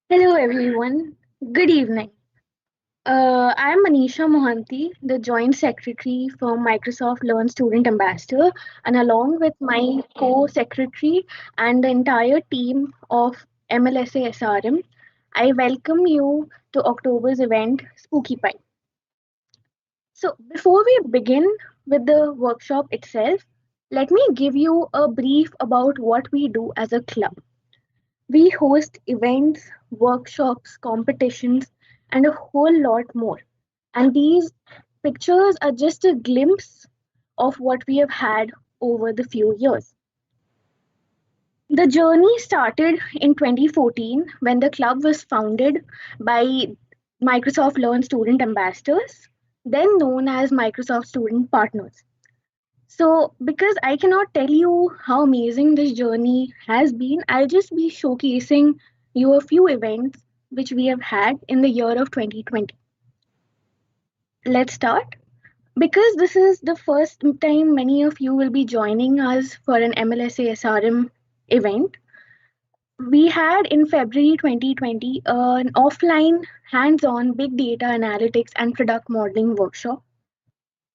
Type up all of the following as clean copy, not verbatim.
Hello, everyone. Good evening. I am Manisha Mohanty, the Joint Secretary for Microsoft Learn Student Ambassador, and along with my co secretary and the entire team of MLSA SRM, I welcome you to October's event, SpookyPy. So, before we begin with the workshop itself, let me give you a brief about what we do as a club. We host events, workshops, competitions, and a whole lot more. And these pictures are just a glimpse of what we have had over the few years. The journey started in 2014 when the club was founded by Microsoft Learn Student Ambassadors, then known as Microsoft Student Partners. So, because I cannot tell you how amazing this journey has been, I'll just be showcasing you a few events which we have had in the year of 2020. Let's start. Because this is the first time many of you will be joining us for an MLSA SRM event, we had in February 2020 an offline hands on big data analytics and product modeling workshop,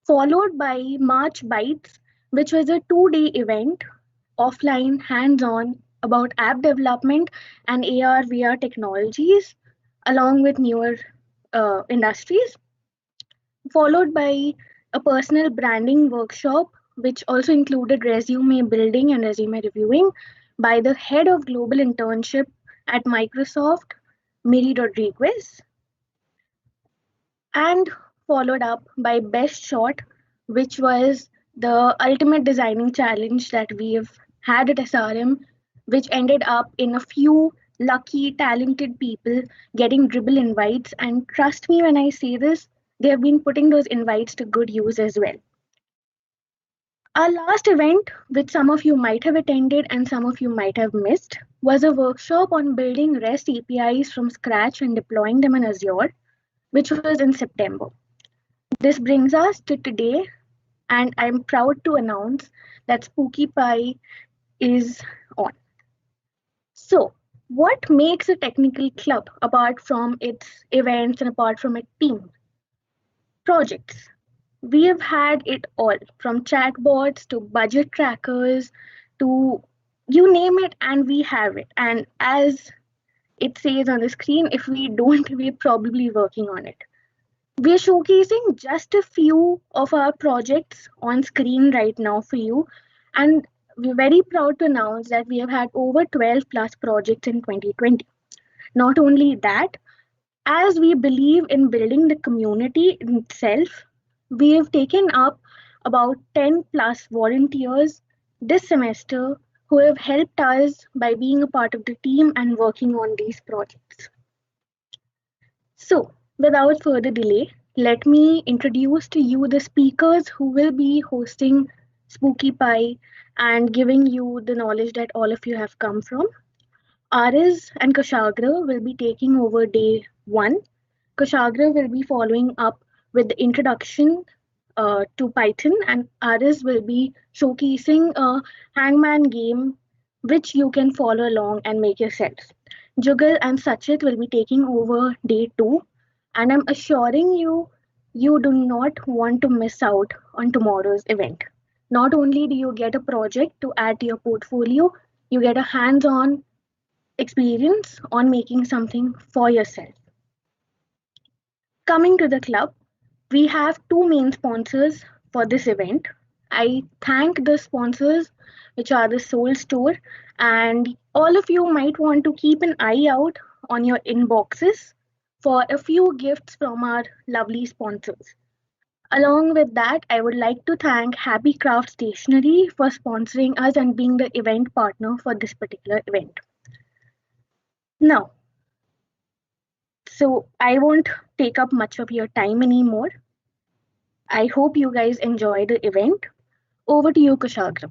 followed by March Bites, which was a 2-day event offline, hands on, about app development and AR, VR technologies, along with newer industries, followed by a personal branding workshop, which also included resume building and resume reviewing by the head of global internship at Microsoft, Miri Rodriguez, and followed up by Best Shot, which was the ultimate designing challenge that we've had at SRM, which ended up in a few lucky, talented people getting dribble invites. And trust me when I say this, they have been putting those invites to good use as well. Our last event, which some of you might have attended and some of you might have missed, was a workshop on building REST APIs from scratch and deploying them in Azure, which was in September. This brings us to today, and I'm proud to announce that SpookyPy is on. So, what makes a technical club apart from its events and apart from its team? Projects. We have had it all from chatbots to budget trackers to you name it, and we have it. And as it says on the screen, if we don't, we're probably working on it. We're showcasing just a few of our projects on screen right now for you. And we're very proud to announce that we have had over 12 plus projects in 2020. Not only that, as we believe in building the community itself, we have taken up about 10 plus volunteers this semester who have helped us by being a part of the team and working on these projects. So, without further delay, let me introduce to you the speakers who will be hosting Spooky Pie and giving you the knowledge that all of you have come from. Ariz and Kushagra will be taking over day one. Kushagra will be following up with the introduction to Python, and Ariz will be showcasing a hangman game which you can follow along and make yourself. Jugal and Sachit will be taking over day two, and I'm assuring you, you do not want to miss out on tomorrow's event. Not only do you get a project to add to your portfolio, you get a hands on experience on making something for yourself. Coming to the club, we have two main sponsors for this event. I thank the sponsors, which are the Soul Store, and all of you might want to keep an eye out on your inboxes for a few gifts from our lovely sponsors. Along with that, I would like to thank Happy Craft Stationery for sponsoring us and being the event partner for this particular event. Now, so I won't take up much of your time anymore. I hope you guys enjoy the event. Over to you, Kushagra.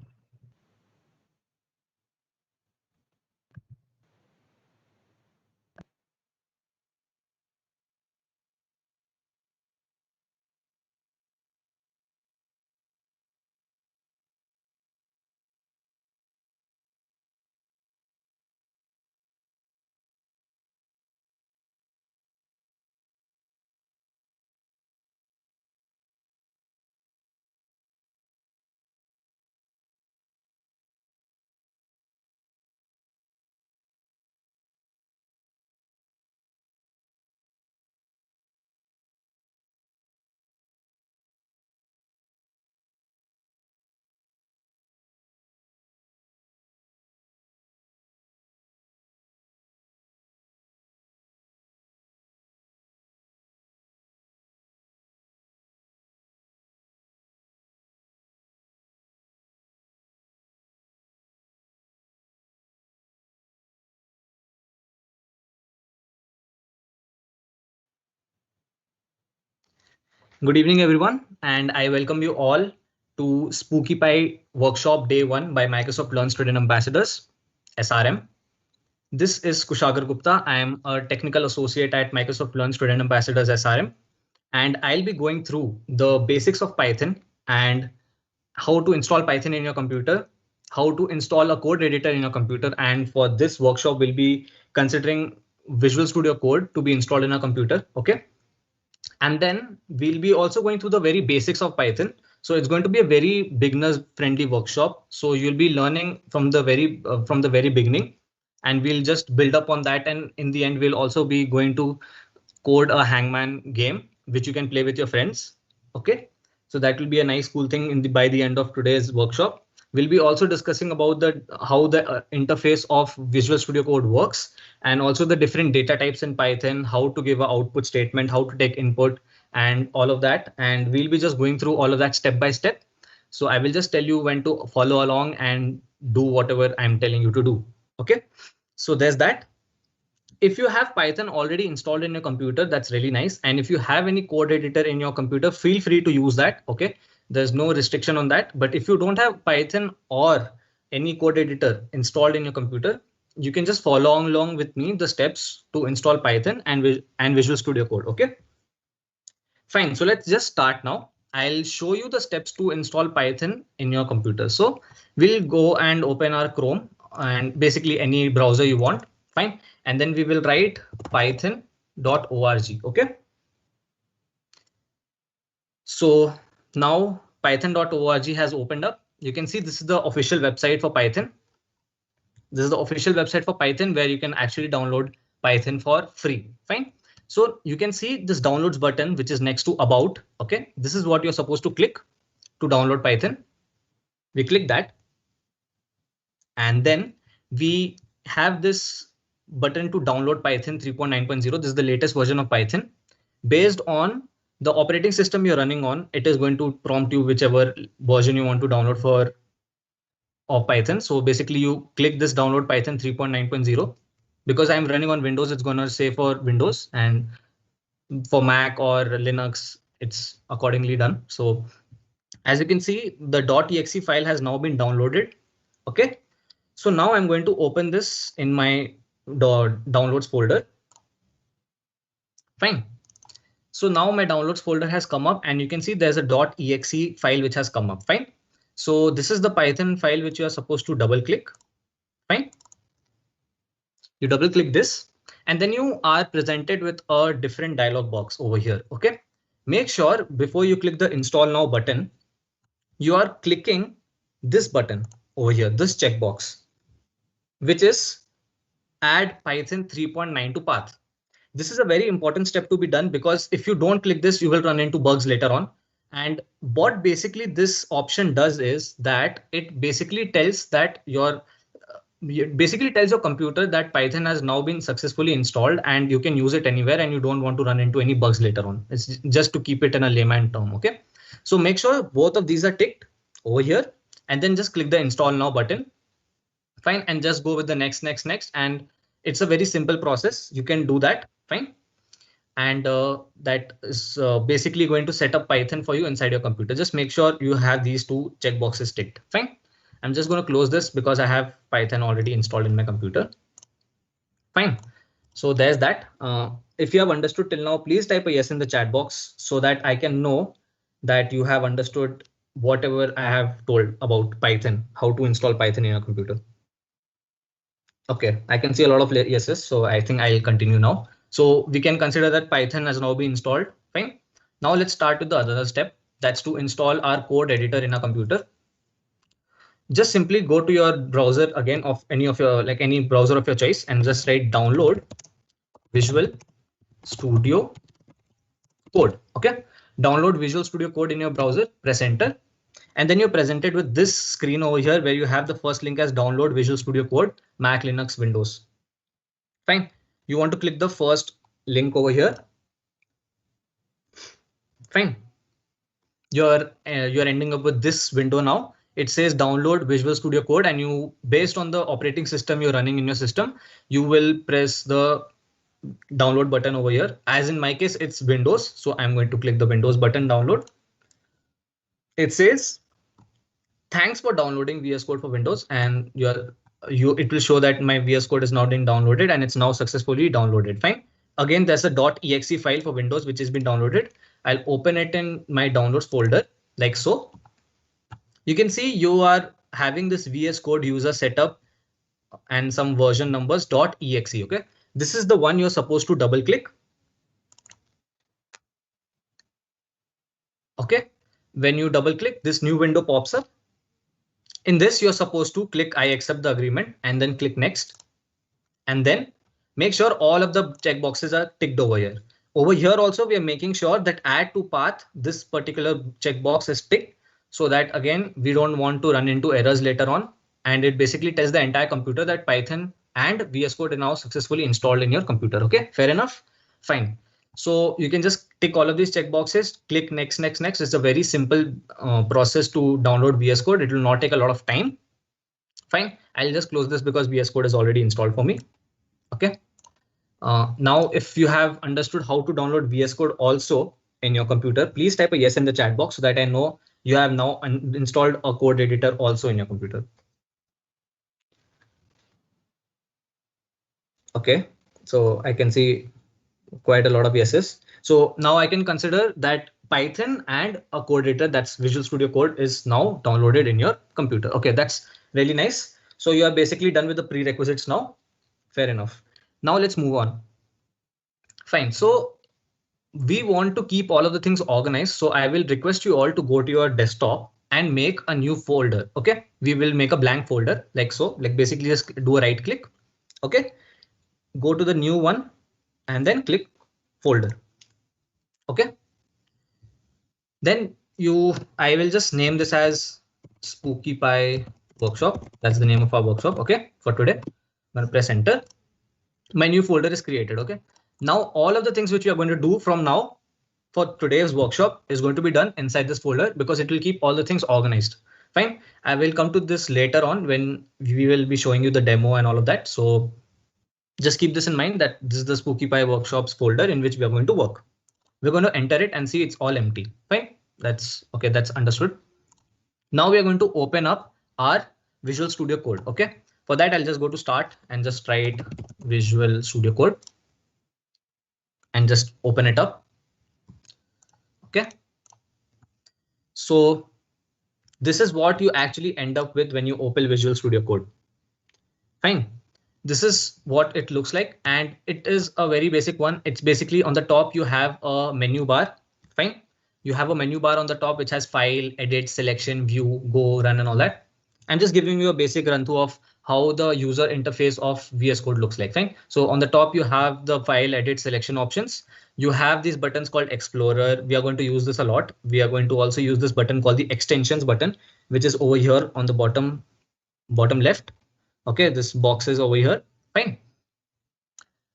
Good evening, everyone, and I welcome you all to SpookyPy Workshop Day 1 by Microsoft Learn Student Ambassadors, SRM. This is Kushagar Gupta. I am a technical associate at Microsoft Learn Student Ambassadors, SRM, and I'll be going through the basics of Python and how to install Python in your computer, how to install a code editor in your computer. And for this workshop, we'll be considering Visual Studio Code to be installed in a computer. OK. And then we'll be also going through the very basics of Python. So it's going to be a very beginners friendly workshop. So you'll be learning from the very beginning, and we'll just build up on that. And in the end, we'll also be going to code a hangman game, which you can play with your friends. OK, so that will be a nice cool thing by the end of today's workshop. We'll be also discussing about how the interface of Visual Studio Code works, and also the different data types in Python, how to give an output statement, how to take input, and all of that. And we'll be just going through all of that step by step. So I will just tell you when to follow along and do whatever I'm telling you to do. OK, so there's that. If you have Python already installed in your computer, that's really nice. And if you have any code editor in your computer, feel free to use that. OK, there's no restriction on that. But if you don't have Python or any code editor installed in your computer, you can just follow along with me the steps to install Python and Visual Studio Code. OK, fine. So let's just start now. I'll show you the steps to install Python in your computer. So we'll go and open our Chrome and basically any browser you want. Fine. And then we will write python.org. OK. So now python.org has opened up. You can see this is the official website for Python. This is the official website for Python where you can actually download Python for free. Fine. So you can see this downloads button, which is next to about. OK, this is what you're supposed to click to download Python. We click that. And then we have this button to download Python 3.9.0. This is the latest version of Python. Based on the operating system you're running on, it is going to prompt you whichever version you want to download of Python. So basically you click this download Python 3.9.0. Because I'm running on Windows, it's going to say for Windows, and for Mac or Linux, it's accordingly done. So as you can see, the .exe file has now been downloaded. OK, so now I'm going to open this in my downloads folder. Fine. So now my downloads folder has come up, and you can see there's a .exe file which has come up. Fine. So this is the Python file which you are supposed to double click. Fine. You double click this, and then you are presented with a different dialog box over here. OK, make sure before you click the install now button, you are clicking this button over here, this checkbox, which is add Python 3.9 to path. This is a very important step to be done, because if you don't click this, you will run into bugs later on. And what basically this option does is that it basically tells that your computer that Python has now been successfully installed and you can use it anywhere, and you don't want to run into any bugs later on. It's just to keep it in a layman term. OK, so make sure both of these are ticked over here, and then just click the install now button. Fine. And just go with the next. And it's a very simple process. You can do that. Fine. And that is basically going to set up Python for you inside your computer. Just make sure you have these two checkboxes ticked. Fine. I'm just going to close this because I have Python already installed in my computer. Fine. So there's that. If you have understood till now, please type a yes in the chat box so that I can know that you have understood whatever I have told about Python, how to install Python in your computer. OK, I can see a lot of yeses, so I think I'll continue now. So we can consider that Python has now been installed. Fine. Now let's start with the other step. That's to install our code editor in our computer. Just simply go to your browser again of any browser of your choice, and just write download Visual Studio Code. OK, download Visual Studio Code in your browser, press enter. And then you're presented with this screen over here where you have the first link as download Visual Studio Code, Mac, Linux, Windows. Fine. You want to click the first link over here. Fine. You're ending up with this window now. It says download Visual Studio Code, and you, based on the operating system you're running in your system, you will press the download button over here. As in my case, it's Windows. So I'm going to click the Windows button, download. It says, thanks for downloading VS Code for Windows, and it will show that my VS Code is now being downloaded and it's now successfully downloaded. Fine. Again, there's a .exe file for Windows which has been downloaded. I'll open it in my downloads folder like so. You can see you are having this VS Code user setup and some version numbers .exe. Okay, this is the one you're supposed to double click. Okay, when you double click, this new window pops up. In this, you're supposed to click I accept the agreement and then click next. And then make sure all of the checkboxes are ticked over here. Over here also, we are making sure that add to path, this particular checkbox is ticked, so that again, we don't want to run into errors later on. And it basically tells the entire computer that Python and VS Code are now successfully installed in your computer. Okay, fair enough. Fine. So you can just tick all of these checkboxes, click next, next, next. It's a very simple process to download VS Code. It will not take a lot of time. Fine. I'll just close this because VS Code is already installed for me. Okay. Now, if you have understood how to download VS Code also in your computer, please type a yes in the chat box so that I know you have now installed a code editor also in your computer. Okay, so I can see quite a lot of yeses. So now I can consider that Python and a code editor, that's Visual Studio Code, is now downloaded in your computer. Okay, that's really nice. So you are basically done with the prerequisites now. Fair enough. Now let's move on. Fine. So we want to keep all of the things organized. So I will request you all to go to your desktop and make a new folder. Okay, we will make a blank folder like so, like basically just do a right click. Okay, go to the new one and then click folder. Okay, then I will just name this as SpookyPy workshop. That's the name of our workshop. Okay, for today, I'm going to press enter. My new folder is created. Okay, now all of the things which we are going to do from now for today's workshop is going to be done inside this folder because it will keep all the things organized. Fine. I will come to this later on when we will be showing you the demo and all of that. So just keep this in mind that this is the SpookyPy workshops folder in which we are going to work. We're going to enter it and see it's all empty. Fine. That's okay. That's understood. Now we are going to open up our Visual Studio Code. Okay. For that, I'll just go to start and just write Visual Studio Code and just open it up. Okay. So this is what you actually end up with when you open Visual Studio Code. Fine. This is what it looks like, and it is a very basic one. It's basically on the top you have a menu bar. Fine. You have a menu bar on the top which has file, edit, selection, view, go, run, and all that. I'm just giving you a basic run through of how the user interface of VS Code looks like. Fine. So on the top you have the file, edit, selection options. You have these buttons called Explorer. We are going to use this a lot. We are going to also use this button called the extensions button, which is over here on the bottom left. Okay, this box is over here. Fine.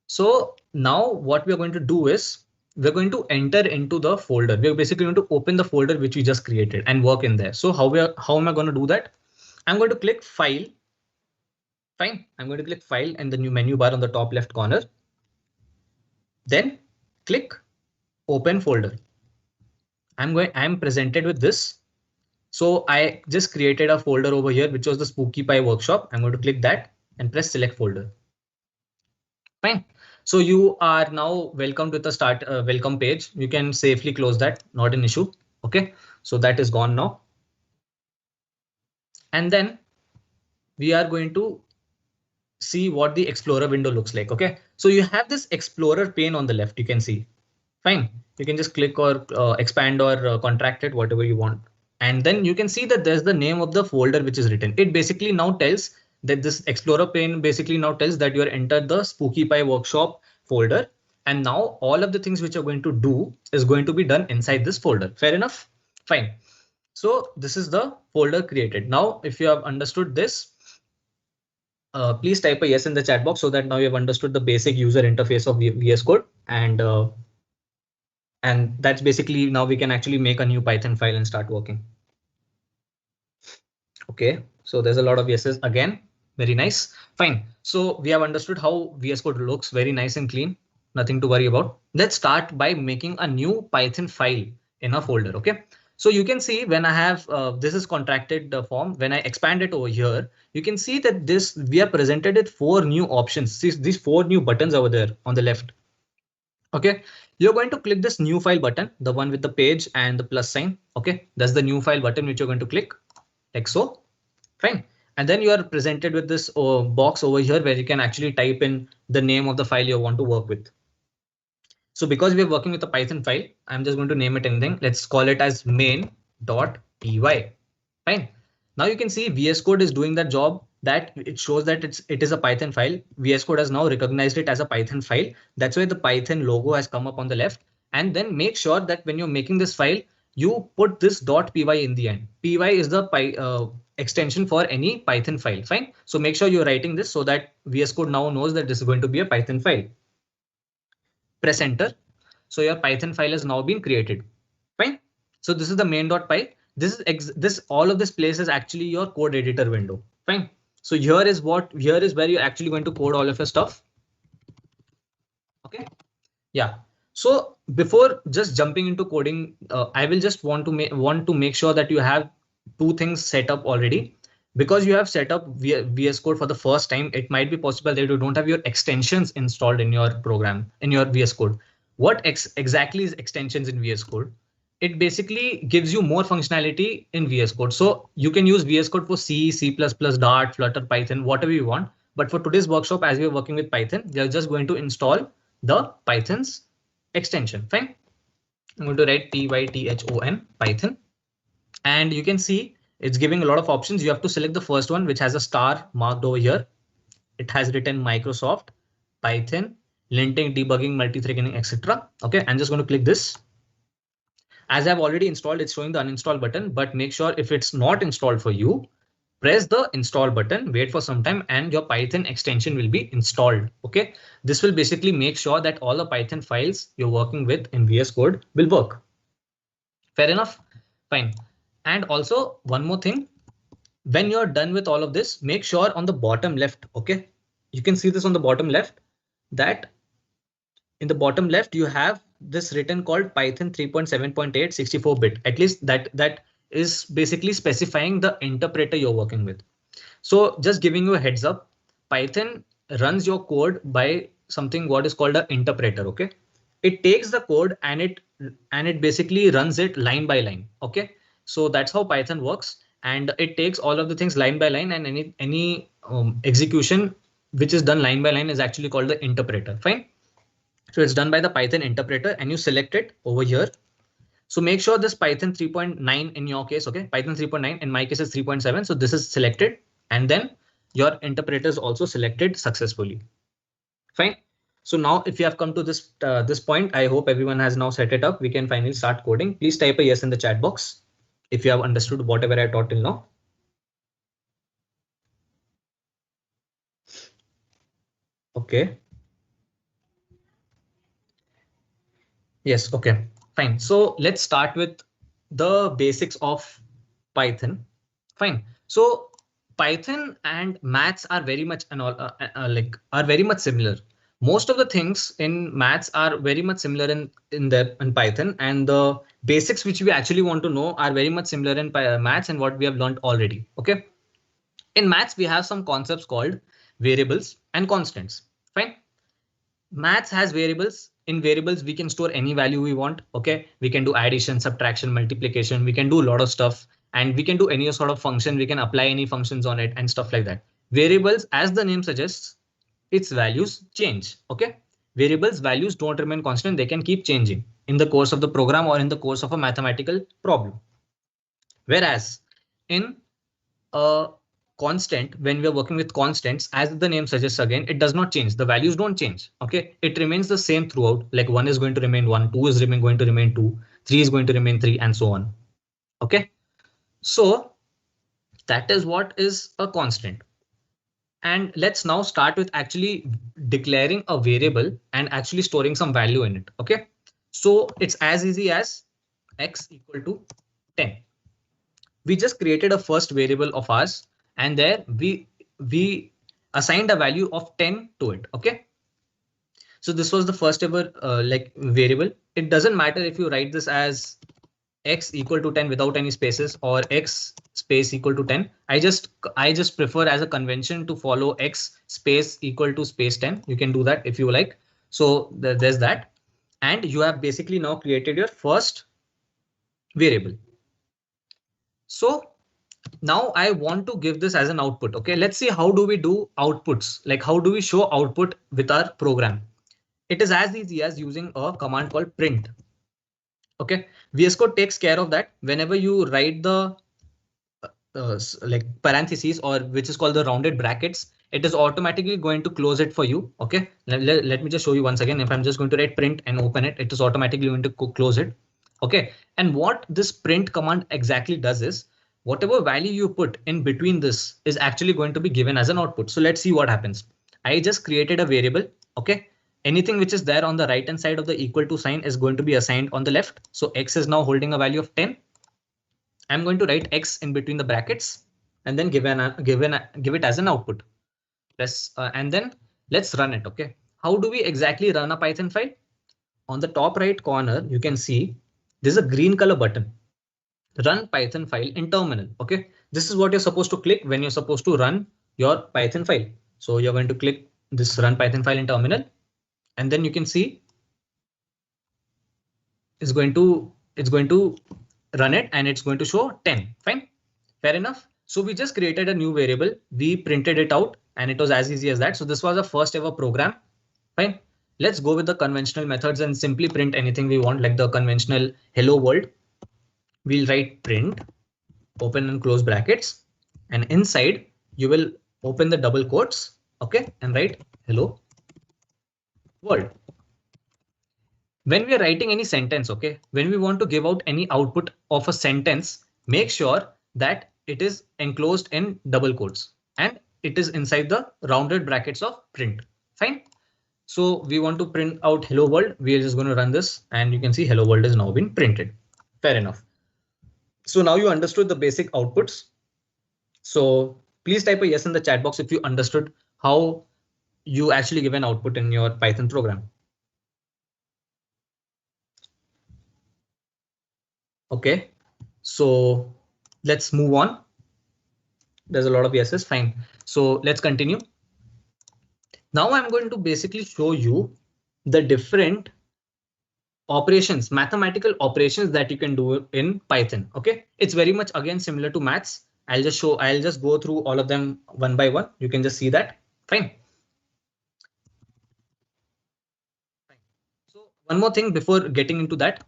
So now what we are going to do is we're going to enter into the folder. We're basically going to open the folder which we just created and work in there. So how am I going to do that? I'm going to click file. Fine. I'm going to click file and the new menu bar on the top left corner. Then click open folder. I'm presented with this. So I just created a folder over here, which was the SpookyPy workshop. I'm going to click that and press select folder. Fine. So you are now welcome to the start welcome page. You can safely close that, not an issue. Okay, so that is gone now. And then we are going to see what the Explorer window looks like. Okay, so you have this Explorer pane on the left. You can see. Fine. You can just click or expand or contract it, whatever you want. And then you can see that there's the name of the folder which is written. It basically now tells that this Explorer pane basically now tells that you are entered the SpookyPy workshop folder. And now all of the things which you're going to do is going to be done inside this folder. Fair enough? Fine. So this is the folder created. Now, if you have understood this, please type a yes in the chat box so that now you have understood the basic user interface of VS Code. And that's basically now we can actually make a new Python file and start working. Okay, so there's a lot of yeses again. Very nice. Fine. So we have understood how VS Code looks, very nice and clean. nothing to worry about. Let's start by making a new Python file in a folder. Okay. So you can see when I have this is contracted form. When I expand it over here, you can see that this we are presented with 4 new options. See these 4 new buttons over there on the left. Okay, you're going to click this new file button, the one with the page and the plus sign. Okay, that's the new file button which you're going to click like so. Fine. And then you are presented with this box over here where you can actually type in the name of the file you want to work with. So because we're working with a Python file, I'm just going to name it anything. Let's call it as main.py. Fine. Now you can see VS Code is doing that job, that it shows that it is a Python file. VS Code has now recognized it as a Python file. That's why the Python logo has come up on the left. And then make sure that when you're making this file, you put this .py in the end. Py is the extension for any Python file. Fine. So make sure you're writing this so that VS Code now knows that this is going to be a Python file. Press enter. So your Python file has now been created. Fine. So this is the main.py. This all of this place is actually your code editor window. Fine. So here is where you're actually going to code all of your stuff. Okay. Yeah. So before just jumping into coding, I will just want to make sure that you have 2 things set up already. Because you have set up VS Code for the first time, it might be possible that you don't have your extensions installed in your program, in your VS Code. What exactly is extensions in VS Code? It basically gives you more functionality in VS Code. So you can use VS Code for C, C++, Dart, Flutter, Python, whatever you want. But for today's workshop, as we are working with Python, we are just going to install the Python's extension. Fine. I'm going to write Python, Python. And you can see it's giving a lot of options. You have to select the first one, which has a star marked over here. It has written Microsoft, Python, linting, debugging, multi-threading, etc. Okay, I'm just going to click this. As I've already installed, it's showing the uninstall button, but make sure if it's not installed for you, press the install button, wait for some time, and your Python extension will be installed. Okay, this will basically make sure that all the Python files you're working with in VS Code will work. Fair enough. Fine. And also one more thing, when you're done with all of this, make sure on the bottom left, okay, you can see this on the bottom left, that in the bottom left you have this written called Python 3.7.8 64-bit. At least that is basically specifying the interpreter you're working with. So just giving you a heads up, Python runs your code by something what is called an interpreter. Okay, it takes the code and it basically runs it line by line. Okay, so that's how Python works, and it takes all of the things line by line, and any execution which is done line by line is actually called the interpreter. Fine. So it's done by the Python interpreter, and you select it over here. So make sure this Python 3.9 in your case, okay, Python 3.9, in my case is 3.7. So this is selected, and then your interpreter is also selected successfully. Fine. So now if you have come to this point, I hope everyone has now set it up. We can finally start coding. Please type a yes in the chat box if you have understood whatever I taught till now. Okay. Yes. Okay. Fine. So let's start with the basics of Python. Fine. So Python and maths are very much are very much similar. Most of the things in maths are very much similar in Python, and the basics which we actually want to know are very much similar in maths and what we have learned already. Okay. In maths, we have some concepts called variables and constants. Fine. Maths has variables. In variables, we can store any value we want. Okay, we can do addition, subtraction, multiplication. We can do a lot of stuff, and we can do any sort of function. We can apply any functions on it and stuff like that. Variables, as the name suggests, its values change. Okay, variables values don't remain constant. They can keep changing in the course of the program or in the course of a mathematical problem. Whereas in a constant, when we are working with constants, as the name suggests, again, it does not change. The values don't change. Okay, it remains the same throughout. Like 1 is going to remain 1, 2 is going to remain 2, 3 is going to remain 3, and so on. Okay, so that is what is a constant. And let's now start with actually declaring a variable and actually storing some value in it. Okay, so it's as easy as x equal to 10. We just created a first variable of ours, and there we assigned a value of 10 to it. Okay, So this was the first ever like variable. It doesn't matter if you write this as x equal to 10 without any spaces or x space equal to 10. I just prefer as a convention to follow x space equal to space 10. You can do that if you like. So there's that. And you have basically now created your first variable. So now I want to give this as an output. Okay, let's see how do we do outputs, like how do we show output with our program. It is as easy as using a command called print. Okay, VS Code takes care of that. Whenever you write the like parentheses, or which is called the rounded brackets, it is automatically going to close it for you. Okay, let me just show you once again. If I'm just going to write print and open it, it is automatically going to close it. Okay, and what this print command exactly does is whatever value you put in between this is actually going to be given as an output. So let's see what happens. I just created a variable. Okay, anything which is there on the right hand side of the equal to sign is going to be assigned on the left. So x is now holding a value of 10. I'm going to write x in between the brackets and then give it as an output. And then let's run it. Okay, how do we exactly run a Python file? On the top right corner, you can see there's a green color button. Run Python file in terminal. Okay, this is what you're supposed to click when you're supposed to run your Python file. So you're going to click this run Python file in terminal, and then you can see it's going to run it and it's going to show 10. Fine, fair enough. So we just created a new variable, we printed it out, and it was as easy as that. So this was the first ever program. Fine, let's go with the conventional methods and simply print anything we want, like the conventional hello world. We'll write print, open and close brackets, and inside you will open the double quotes. Okay, and write hello world. When we are writing any sentence, okay, when we want to give out any output of a sentence, make sure that it is enclosed in double quotes and it is inside the rounded brackets of print. Fine. So we want to print out hello world. We are just going to run this and you can see hello world is now been printed. Fair enough. So now you understood the basic outputs. So please type a yes in the chat box if you understood how you actually give an output in your Python program. Okay, so let's move on. There's a lot of yeses. Fine. So let's continue. Now I'm going to basically show you the different operations, mathematical operations that you can do in Python. Okay, it's very much again similar to maths. I'll just go through all of them one by one. You can just see that. Fine. So one more thing before getting into that.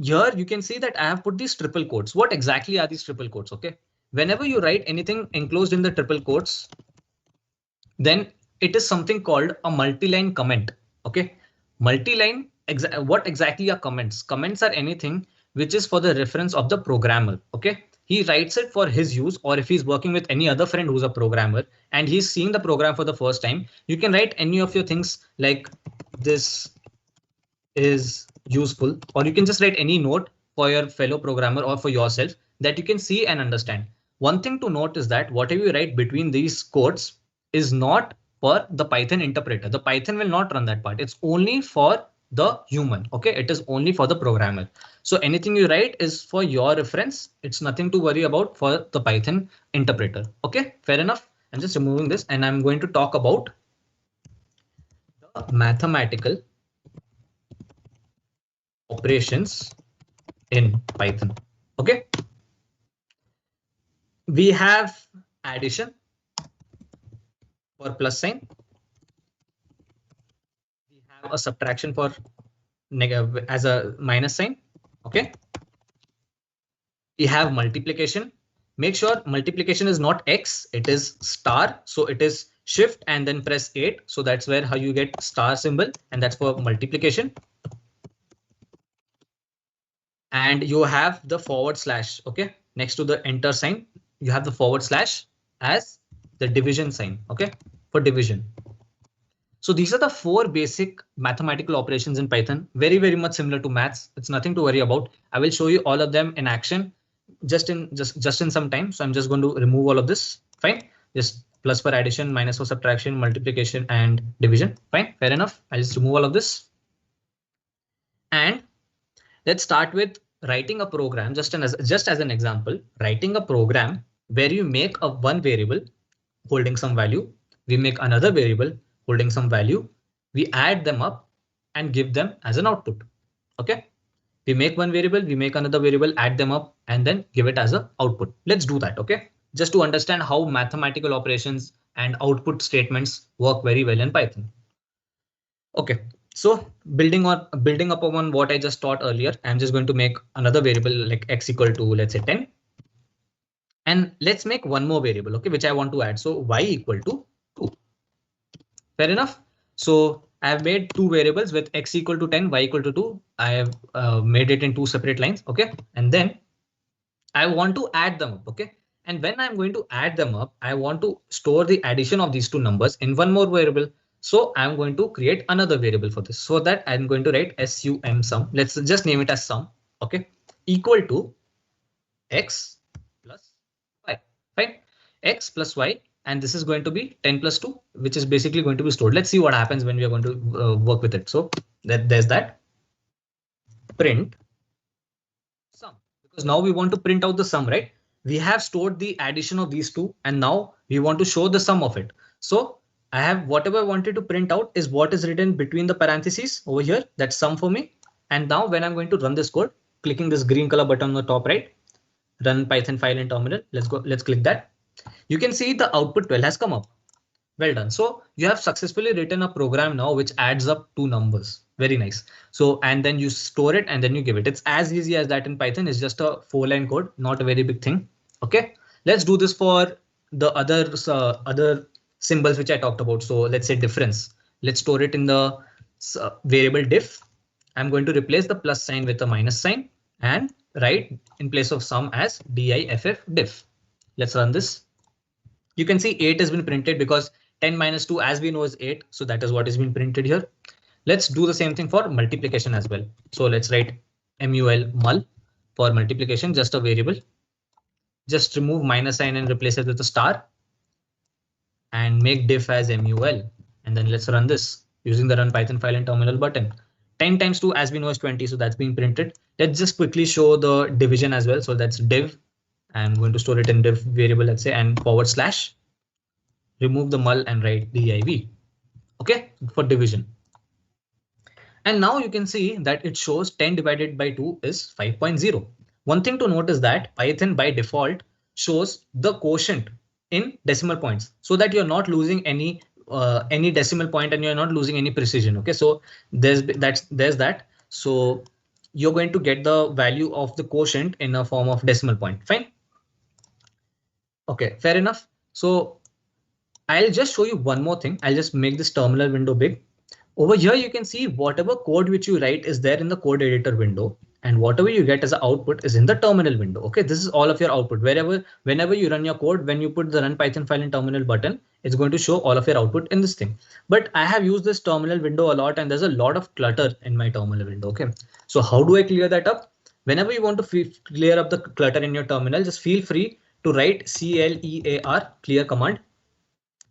Here you can see that I have put these triple quotes. What exactly are these triple quotes? Okay, whenever you write anything enclosed in the triple quotes, then it is something called a multi-line comment. Okay, multi-line, what exactly are comments? Comments are anything which is for the reference of the programmer. Okay, he writes it for his use, or if he's working with any other friend who's a programmer and he's seeing the program for the first time, you can write any of your things like this is useful, or you can just write any note for your fellow programmer or for yourself that you can see and understand. One thing to note is that whatever you write between these quotes is not for the Python interpreter. The Python will not run that part. It's only for the human. Okay, it is only for the programmer. So anything you write is for your reference. It's nothing to worry about for the Python interpreter. Okay, fair enough. I'm just removing this and I'm going to talk about the mathematical operations in Python. Okay, we have addition for plus sign. We have a subtraction for negative as a minus sign. Okay, we have multiplication. Make sure multiplication is not X, it is star. So it is shift and then press 8. So that's where how you get star symbol, and that's for multiplication. And you have the forward slash. Okay, next to the enter sign, you have the forward slash as the division sign. Okay, for division. So these are the 4 basic mathematical operations in Python. Very, very much similar to maths. It's nothing to worry about. I will show you all of them in action just in some time. So I'm just going to remove all of this. Fine. Just plus for addition, minus for subtraction, multiplication, and division. Fine, fair enough. I'll just remove all of this. And let's start with writing a program, just as an example, writing a program where you make a one variable holding some value. We make another variable holding some value. We add them up and give them as an output. OK, we make one variable, we make another variable, add them up, and then give it as an output. Let's do that. OK, just to understand how mathematical operations and output statements work very well in Python. OK, so building upon what I just taught earlier, I'm just going to make another variable like x equal to, let's say, 10. And let's make one more variable, OK, which I want to add. So y equal to 2. Fair enough. So I have made two variables with x equal to 10, y equal to 2. I have made it in two separate lines. OK, and then I want to add them up. OK, and when I'm going to add them up, I want to store the addition of these two numbers in one more variable. So I'm going to create another variable for this, so that I'm going to write sum. Let's just name it as sum. OK, equal to x plus y. Fine, x plus y, and this is going to be 10 plus 2, which is basically going to be stored. Let's see what happens when we are going to work with it. So there's that print sum, because now we want to print out the sum, right? We have stored the addition of these two, and now we want to show the sum of it. So I have whatever I wanted to print out is what is written between the parentheses over here. That's sum for me. And now when I'm going to run this code, clicking this green color button on the top right, run Python file in terminal. Let's click that. You can see the output 12 has come up. Well done. So you have successfully written a program now which adds up two numbers. Very nice. So and then you store it and then you give it. It's as easy as that in Python. It's just a 4-line code, not a very big thing. OK, let's do this for the other symbols which I talked about. So let's say difference. Let's store it in the variable diff. I'm going to replace the plus sign with a minus sign and write in place of sum as diff diff. Let's run this. You can see 8 has been printed because 10 minus 2 as we know is 8. So that is what has been printed here. Let's do the same thing for multiplication as well. So let's write mul for multiplication, just a variable. Just remove minus sign and replace it with a star and make diff as mul. And then let's run this using the run Python file in terminal button. 10 times 2 as we know is 20. So that's been printed. Let's just quickly show the division as well. So that's div. I'm going to store it in div variable, let's say, and / remove the mul and write div. OK, for division. And now you can see that it shows 10 divided by 2 is 5.0. One thing to note is that Python by default shows the quotient in decimal points so that you're not losing any decimal point and you're not losing any precision. OK, so there's that. So you're going to get the value of the quotient in a form of decimal point. Fine. OK, fair enough. So I'll just show you one more thing. I'll just make this terminal window big. Over here, you can see whatever code which you write is there in the code editor window, and whatever you get as an output is in the terminal window. OK, this is all of your output. Whenever you run your code, when you put the run Python file in terminal button, it's going to show all of your output in this thing. But I have used this terminal window a lot, and there's a lot of clutter in my terminal window. OK, so how do I clear that up? Whenever you want to clear up the clutter in your terminal, just feel free to write clear command.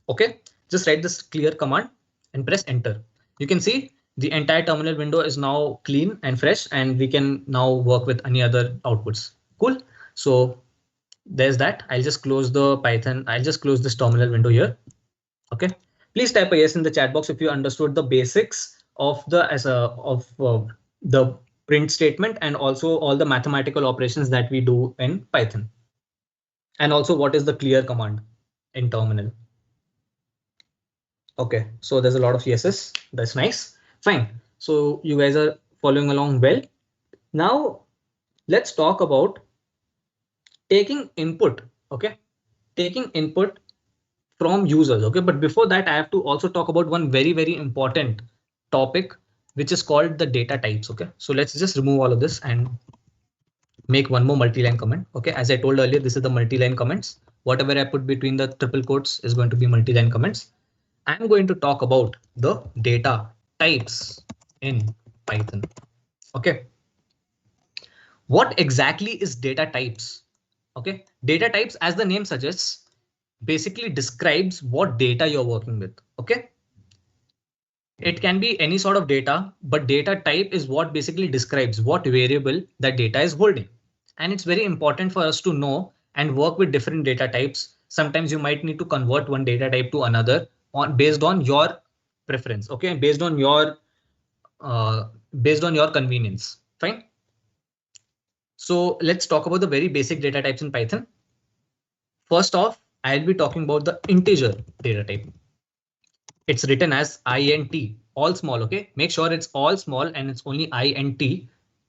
OK, just write this clear command and press enter. You can see the entire terminal window is now clean and fresh, and we can now work with any other outputs. Cool. So there's that. I'll just close the Python. I'll just close this terminal window here. OK, please type a yes in the chat box if you understood the basics of the print statement and also all the mathematical operations that we do in Python. And also what is the clear command in terminal. OK, so there's a lot of yeses. That's nice. Fine. So you guys are following along well. Now let's talk about taking input. OK, taking input from users. OK, but before that, I have to also talk about one very, very important topic, which is called the data types. OK, so let's just remove all of this and make one more multi-line comment. OK, as I told earlier, this is the multi-line comments. Whatever I put between the triple quotes is going to be multi-line comments. I'm going to talk about the data types in Python. OK, what exactly is data types? OK, data types, as the name suggests, basically describes what data you're working with. Okay. It can be any sort of data, but data type is what basically describes what variable that data is holding. And it's very important for us to know and work with different data types. Sometimes you might need to convert one data type to another based on your preference. Okay. Uh, based on your convenience. Fine. So let's talk about the very basic data types in Python. First off, I'll be talking about the integer data type. It's written as int, all small. Okay, make sure it's all small and it's only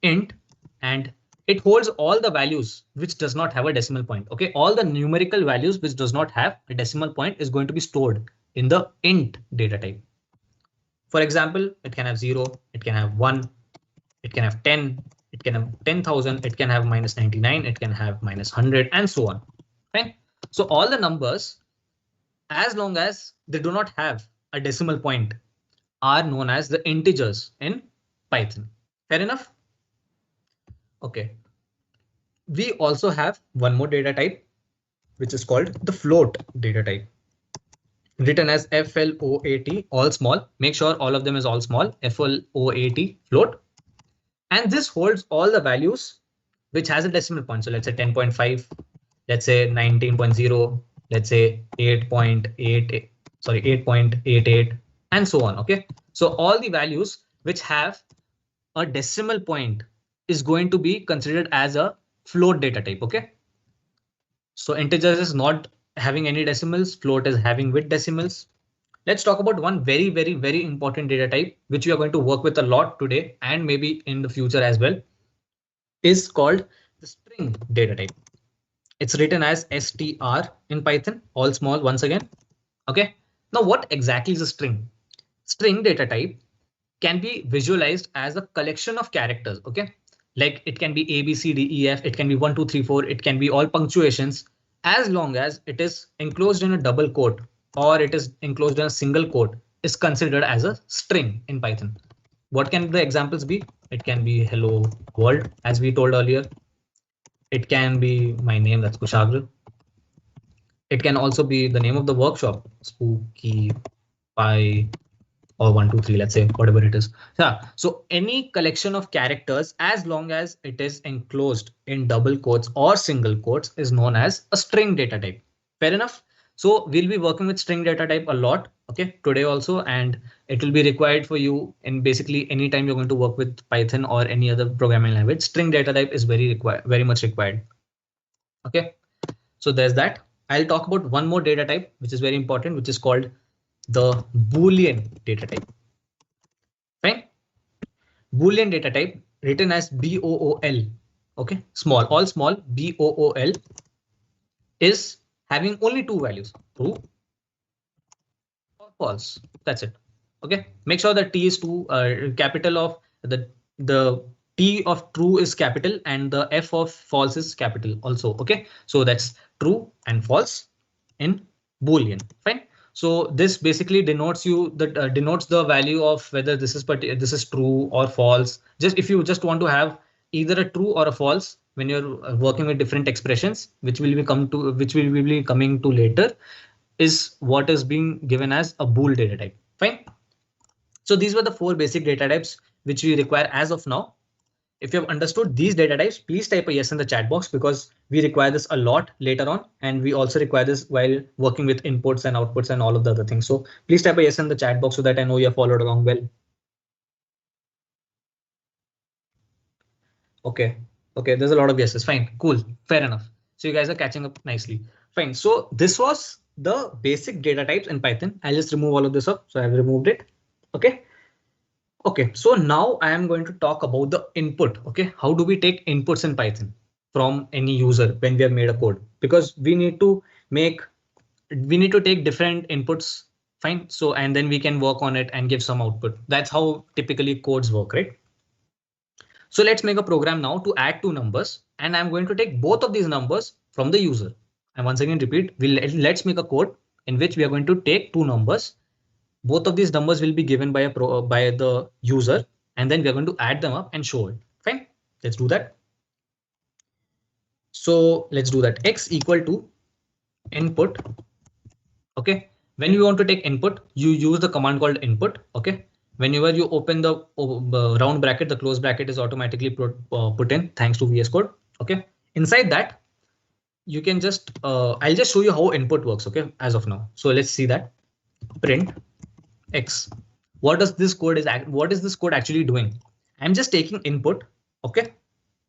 int, and it holds all the values which does not have a decimal point. Okay, all the numerical values which does not have a decimal point is going to be stored in the int data type. For example, it can have 0, it can have 1, it can have 10, it can have 10,000, it can have -99, it can have -100, and so on. Right? So all the numbers, as long as they do not have a decimal point, are known as the integers in Python. Fair enough? Okay. We also have one more data type, which is called the float data type. Written as float, all small. Make sure all of them is all small. float, float. And this holds all the values which has a decimal point. So let's say 10.5, let's say 19.0, let's say 8.8, sorry, 8.88, and so on. Okay. So all the values which have a decimal point is going to be considered as a float data type. Okay. So integers is not having any decimals, float is having with decimals. Let's talk about one very, very, very important data type, which we are going to work with a lot today and maybe in the future as well, is called the string data type. It's written as str in Python, all small once again. Okay. Now what exactly is a string? String data type can be visualized as a collection of characters. Okay. Like it can be A, B, C, D, E, F. It can be 1, 2, 3, 4. It can be all punctuations, as long as it is enclosed in a double quote or it is enclosed in a single quote, is considered as a string in Python. What can the examples be? It can be hello world, as we told earlier. It can be my name, that's Kushagra. It can also be the name of the workshop, SpookyPy, or 1, 2, 3, let's say, whatever it is. Yeah. So any collection of characters, as long as it is enclosed in double quotes or single quotes, is known as a string data type. Fair enough. So we'll be working with string data type a lot, okay, today also, and it will be required for you in basically any time you're going to work with Python or any other programming language. String data type is very much required. Okay, so there's that. I'll talk about one more data type, which is very important, which is called the Boolean data type. Fine. Boolean data type, written as BOOL. Okay, small, all small, BOOL, is having only two values, true or false. That's it. Okay, make sure that T is true, capital of the T of true is capital and the F of false is capital also. Okay, so that's true and false in Boolean. Fine. So this basically denotes denotes the value of whether this is true or false. Just if you just want to have either a true or a false when you're working with different expressions, which we will be coming to later, is what is being given as a bool data type. Fine. So these were the four basic data types which we require as of now. If you have understood these data types, please type a yes in the chat box, because we require this a lot later on. And we also require this while working with inputs and outputs and all of the other things. So please type a yes in the chat box so that I know you have followed along well. Okay. Okay. There's a lot of yeses. Fine. Cool. Fair enough. So you guys are catching up nicely. Fine. So this was the basic data types in Python. I'll just remove all of this up. So I've removed it. Okay. Okay, so now I am going to talk about the input. Okay, how do we take inputs in Python from any user when we have made a code? Because we need to take different inputs. Fine. So and then we can work on it and give some output. That's how typically codes work, right? So let's make a program now to add two numbers, and I'm going to take both of these numbers from the user. And once again, repeat, let's make a code in which we are going to take two numbers. Both of these numbers will be given by the user, and then we are going to add them up and show it. Fine, let's do that. So let's do that. X equal to input Okay. When you want to take input, you use the command called input. Okay. Whenever you open the round bracket, the close bracket is automatically put in thanks to VS Code. Okay. Inside that, you can just I'll just show you how input works. Okay. As of now. So let's see that print X. What does this code what is this code actually doing? I'm just taking input. Okay.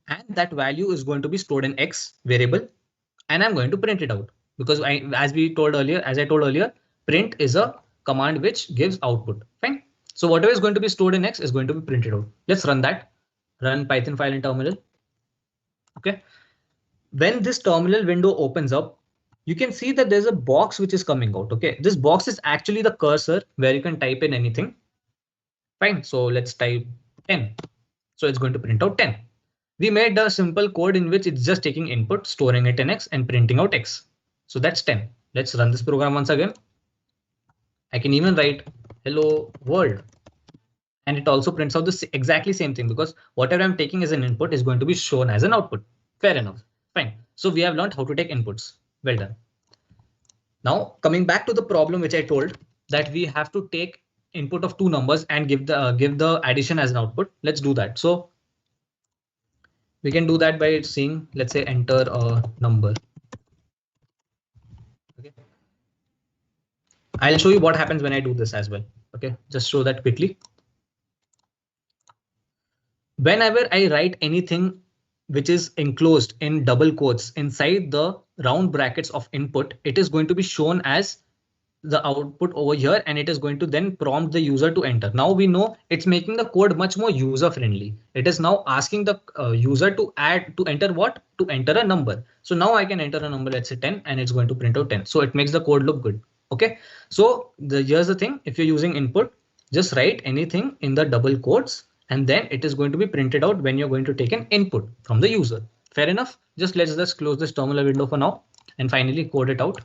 And that value is going to be stored in X variable, and I'm going to print it out because as I told earlier, print is a command which gives output. Fine. So whatever is going to be stored in X is going to be printed out. Let's run that. Run Python file in terminal. Okay. When this terminal window opens up, you can see that there's a box which is coming out. Okay. This box is actually the cursor where you can type in anything. Fine. So let's type 10. So it's going to print out 10. We made a simple code in which it's just taking input, storing it in X and printing out X. So that's 10. Let's run this program once again. I can even write hello world. And it also prints out the exactly same thing because whatever I'm taking as an input is going to be shown as an output. Fair enough. Fine. So we have learned how to take inputs. Well done. Now coming back to the problem which I told that we have to take input of two numbers and give the addition as an output. Let's do that. So we can do that by saying, let's say, enter a number. Okay. I'll show you what happens when I do this as well. Okay, just show that quickly. Whenever I write anything which is enclosed in double quotes inside the round brackets of input, it is going to be shown as the output over here, and it is going to then prompt the user to enter. Now we know it's making the code much more user friendly. It is now asking the user to enter what? To enter a number. So now I can enter a number, let's say 10, and it's going to print out 10. So it makes the code look good. Okay, so here's the thing. If you're using input, just write anything in the double quotes, and then it is going to be printed out when you're going to take an input from the user. Fair enough. Let's just close this terminal window for now and finally code it out.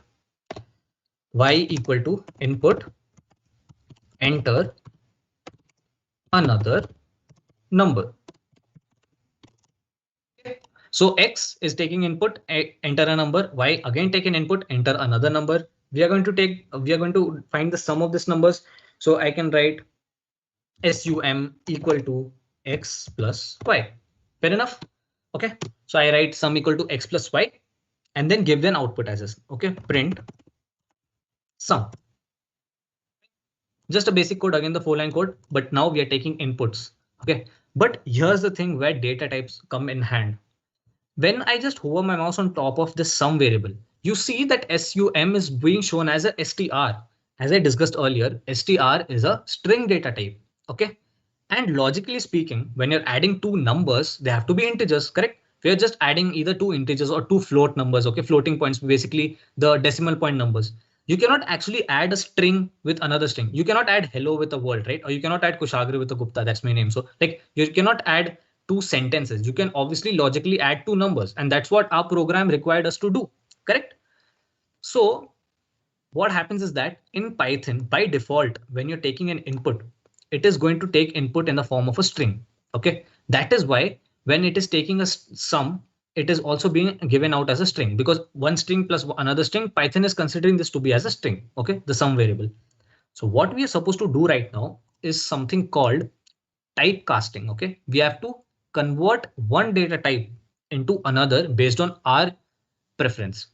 Y equal to input, enter another number. So X is taking input, enter a number. Y again take an input, enter another number. We are going to find the sum of these numbers. So I can write sum equal to X plus Y. Fair enough. Okay. So I write sum equal to X plus Y and then give an output as this. Okay. Print sum. Just a basic code, again the 4-line code, but now we are taking inputs. Okay, but here's the thing where data types come in hand. When I just hover my mouse on top of this sum variable, you see that sum is being shown as a str. As I discussed earlier, str is a string data type. Okay, and logically speaking, when you're adding two numbers, they have to be integers, correct? We're just adding either two integers or two float numbers. Okay, floating points, basically the decimal point numbers. You cannot actually add a string with another string. You cannot add hello with a world, right? Or you cannot add Kushagra with a Gupta. That's my name. So like you cannot add two sentences. You can obviously logically add two numbers, and that's what our program required us to do. Correct? So what happens is that in Python, by default, when you're taking an input, it is going to take input in the form of a string. Okay, that is why when it is taking a sum, it is also being given out as a string, because one string plus another string, Python is considering this to be as a string. Okay, the sum variable. So what we are supposed to do right now is something called typecasting. Okay, we have to convert one data type into another based on our preference.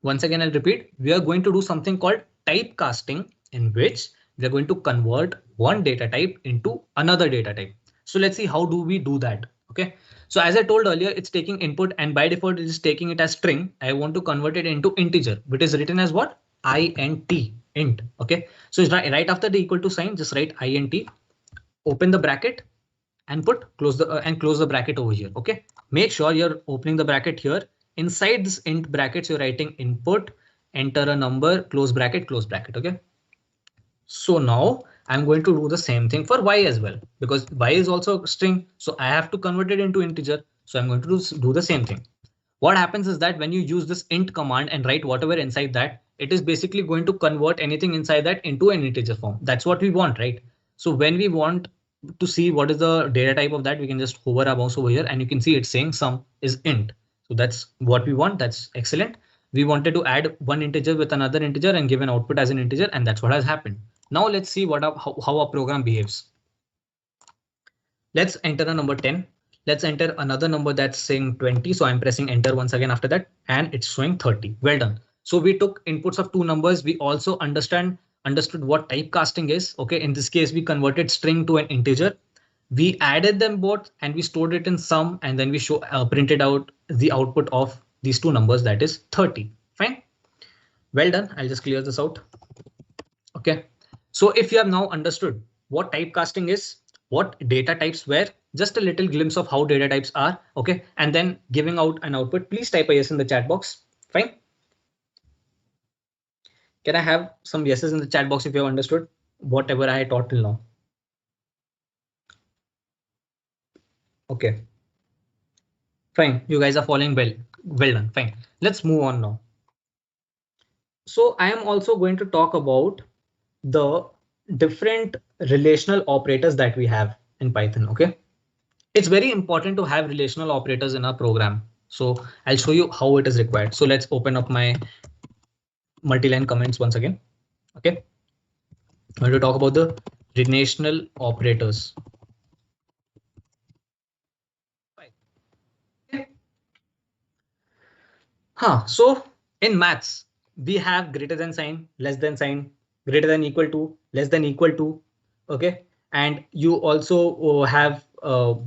Once again, I'll repeat, we are going to do something called typecasting, in which we are going to convert one data type into another data type. So let's see how do we do that. Okay, so as I told earlier, it's taking input and by default it is taking it as string. I want to convert it into integer, which is written as what? int. Okay, so right after the equal to sign, just write int, open the bracket and close the bracket over here. Okay, make sure you're opening the bracket here. Inside this int brackets, you're writing input, enter a number, close bracket, close bracket. Okay, so now I'm going to do the same thing for y as well, because y is also a string, so I have to convert it into integer. So I'm going to do the same thing. What happens is that when you use this int command and write whatever inside that, it is basically going to convert anything inside that into an integer form. That's what we want, right? So when we want to see what is the data type of that, we can just hover our mouse over here and you can see it's saying sum is int. So that's what we want. That's excellent. We wanted to add one integer with another integer and give an output as an integer, and that's what has happened. Now let's see how our program behaves. Let's enter a number 10. Let's enter another number that's saying 20. So I'm pressing enter once again after that, and it's showing 30. Well done. So we took inputs of two numbers. We also understood what typecasting is. Okay, in this case, we converted string to an integer. We added them both and we stored it in sum, and then we printed out the output of these two numbers, that is 30. Fine. Well done. I'll just clear this out. Okay. So if you have now understood what typecasting is, what data types were, just a little glimpse of how data types are. Okay. And then giving out an output, please type a yes in the chat box. Fine. Can I have some yeses in the chat box if you have understood whatever I taught till now? Okay. Fine. You guys are following well. Well done. Fine. Let's move on now. So I am also going to talk about the different relational operators that we have in Python. Okay. It's very important to have relational operators in our program. So I'll show you how it is required. So let's open up my multi-line comments once again. Okay. I'm going to talk about the relational operators. Okay. So in maths, we have greater than sign, less than sign, greater than equal to, less than equal to. Okay. And you also have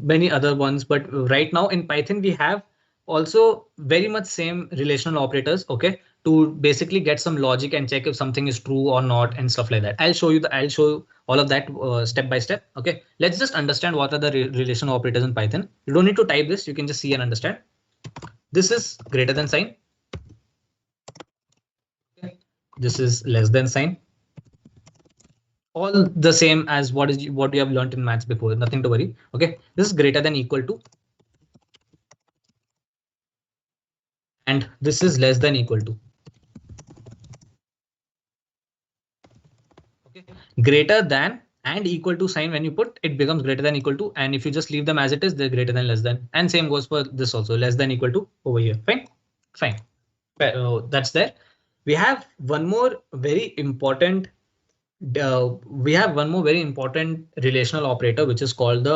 many other ones, but right now in Python, we have also very much same relational operators. Okay. To basically get some logic and check if something is true or not and stuff like that. I'll show all of that step by step. Okay. Let's just understand what are the relational operators in Python. You don't need to type this. You can just see and understand. This is greater than sign. Okay. This is less than sign. All the same as what you have learned in maths before. Nothing to worry. Okay. This is greater than equal to. And this is less than equal to. Okay. Greater than and equal to sign, when you put it becomes greater than equal to, and if you just leave them as it is, they're greater than less than, and same goes for this also, less than equal to over here. Fine. Fine. That's there. We have one more very important relational operator, which is called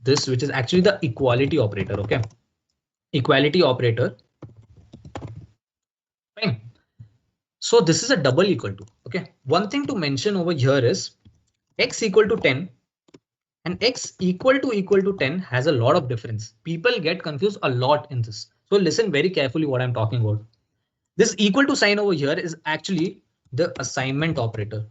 which is actually the equality operator. Okay. Equality operator. Fine. So this is a double equal to. Okay. One thing to mention over here is x equal to 10 and x equal to 10 has a lot of difference. People get confused a lot in this. So listen very carefully what I'm talking about. This equal to sign over here is actually the assignment operator.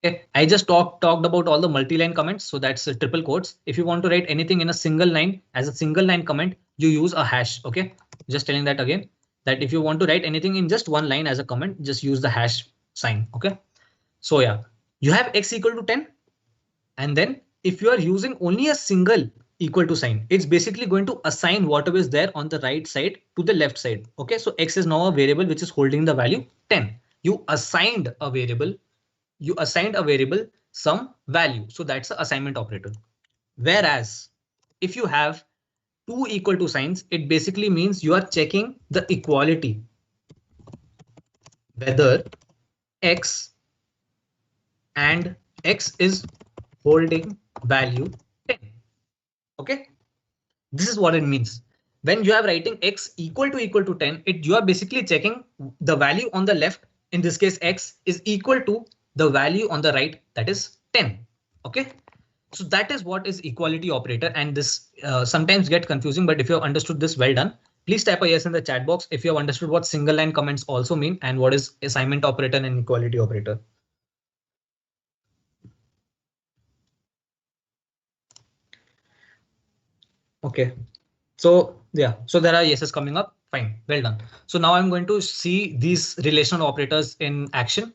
Okay, I just talked about all the multi-line comments. So that's triple quotes. If you want to write anything in a single line as a single line comment, you use a hash. Okay, just telling that again, that if you want to write anything in just one line as a comment, just use the hash sign. Okay, so yeah, you have x equal to 10. And then if you are using only a single equal to sign, it's basically going to assign whatever is there on the right side to the left side. Okay, so x is now a variable which is holding the value 10. You assigned a variable some value. So that's the assignment operator. Whereas if you have two equal to signs, it basically means you are checking the equality, whether x and x is holding value 10. Okay, this is what it means. When you are writing x equal to 10, you are basically checking the value on the left, in this case x, is equal to the value on the right, that is 10. Okay, so that is what is equality operator, and this sometimes get confusing, but if you have understood this, well done. Please type a yes in the chat box if you have understood what single line comments also mean and what is assignment operator and equality operator. Okay, so yeah, so there are yeses coming up. Fine, well done. So now I'm going to see these relational operators in action.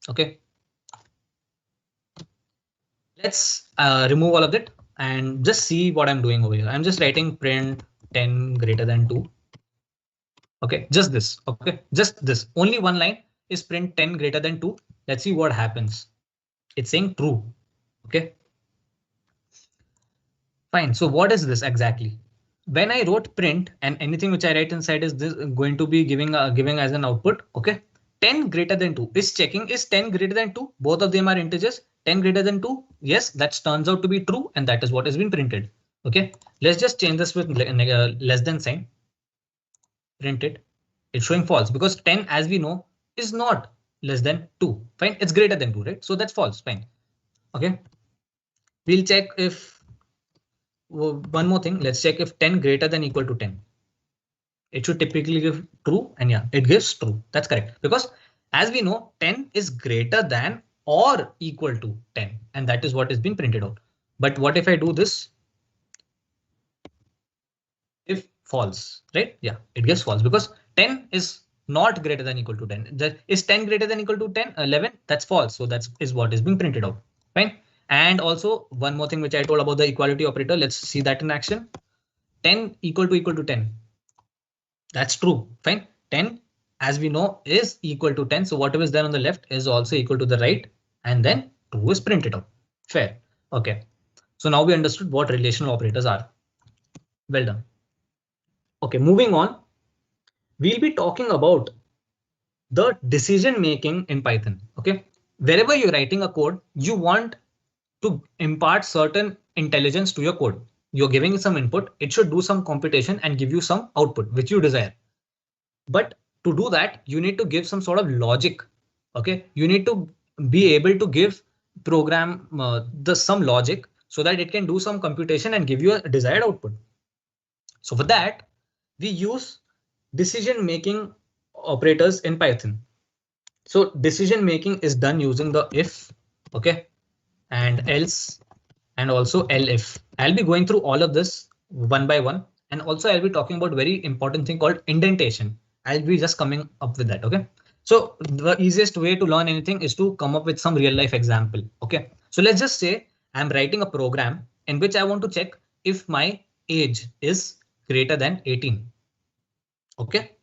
Okay, let's remove all of it and just see what I'm doing over here. I'm just writing print 10 greater than 2. Okay, just this. Okay, just this. Only one line is print 10 greater than 2. Let's see what happens. It's saying true. Okay, fine. So what is this exactly? when I wrote print and anything which I write inside is this going to be giving as an output. Okay. 10 greater than 2 is checking is 10 greater than 2. Both of them are integers. 10 greater than 2. Yes, that turns out to be true. And that is what has been printed. Okay. Let's just change this with less than sign. Print it. It's showing false because 10, as we know, is not less than 2. Fine. It's greater than 2, right? So that's false. Fine. Okay. We'll check if one more thing. Let's check if 10 greater than equal to 10. It should typically give true, and yeah, it gives true. That's correct, because as we know, 10 is greater than or equal to 10, and that is what is being printed out. But what if I do this? If false, right? Yeah, it gives false because 10 is not greater than equal to 10. Is 10 greater than equal to 10? 11? That's false. So that is what is being printed out. Fine. And also one more thing which I told about the equality operator. Let's see that in action. 10 equal to 10. That's true. Fine. 10, as we know, is equal to 10. So whatever is there on the left is also equal to the right. And then 2 is printed out. Fair. OK. So now we understood what relational operators are. Well done. OK, moving on. We'll be talking about the decision making in Python. OK, wherever you're writing a code, you want to impart certain intelligence to your code. You're giving it some input. It should do some computation and give you some output which you desire. But to do that, you need to give some sort of logic. OK, you need to be able to give program some logic so that it can do some computation and give you a desired output. So for that, we use decision making operators in Python. So decision making is done using the if, OK, and else, and also elif. I'll be going through all of this one by one. And also I'll be talking about very important thing called indentation. I'll be just coming up with that. OK, so the easiest way to learn anything is to come up with some real life example. OK, so let's just say I'm writing a program in which I want to check if my age is greater than 18. OK,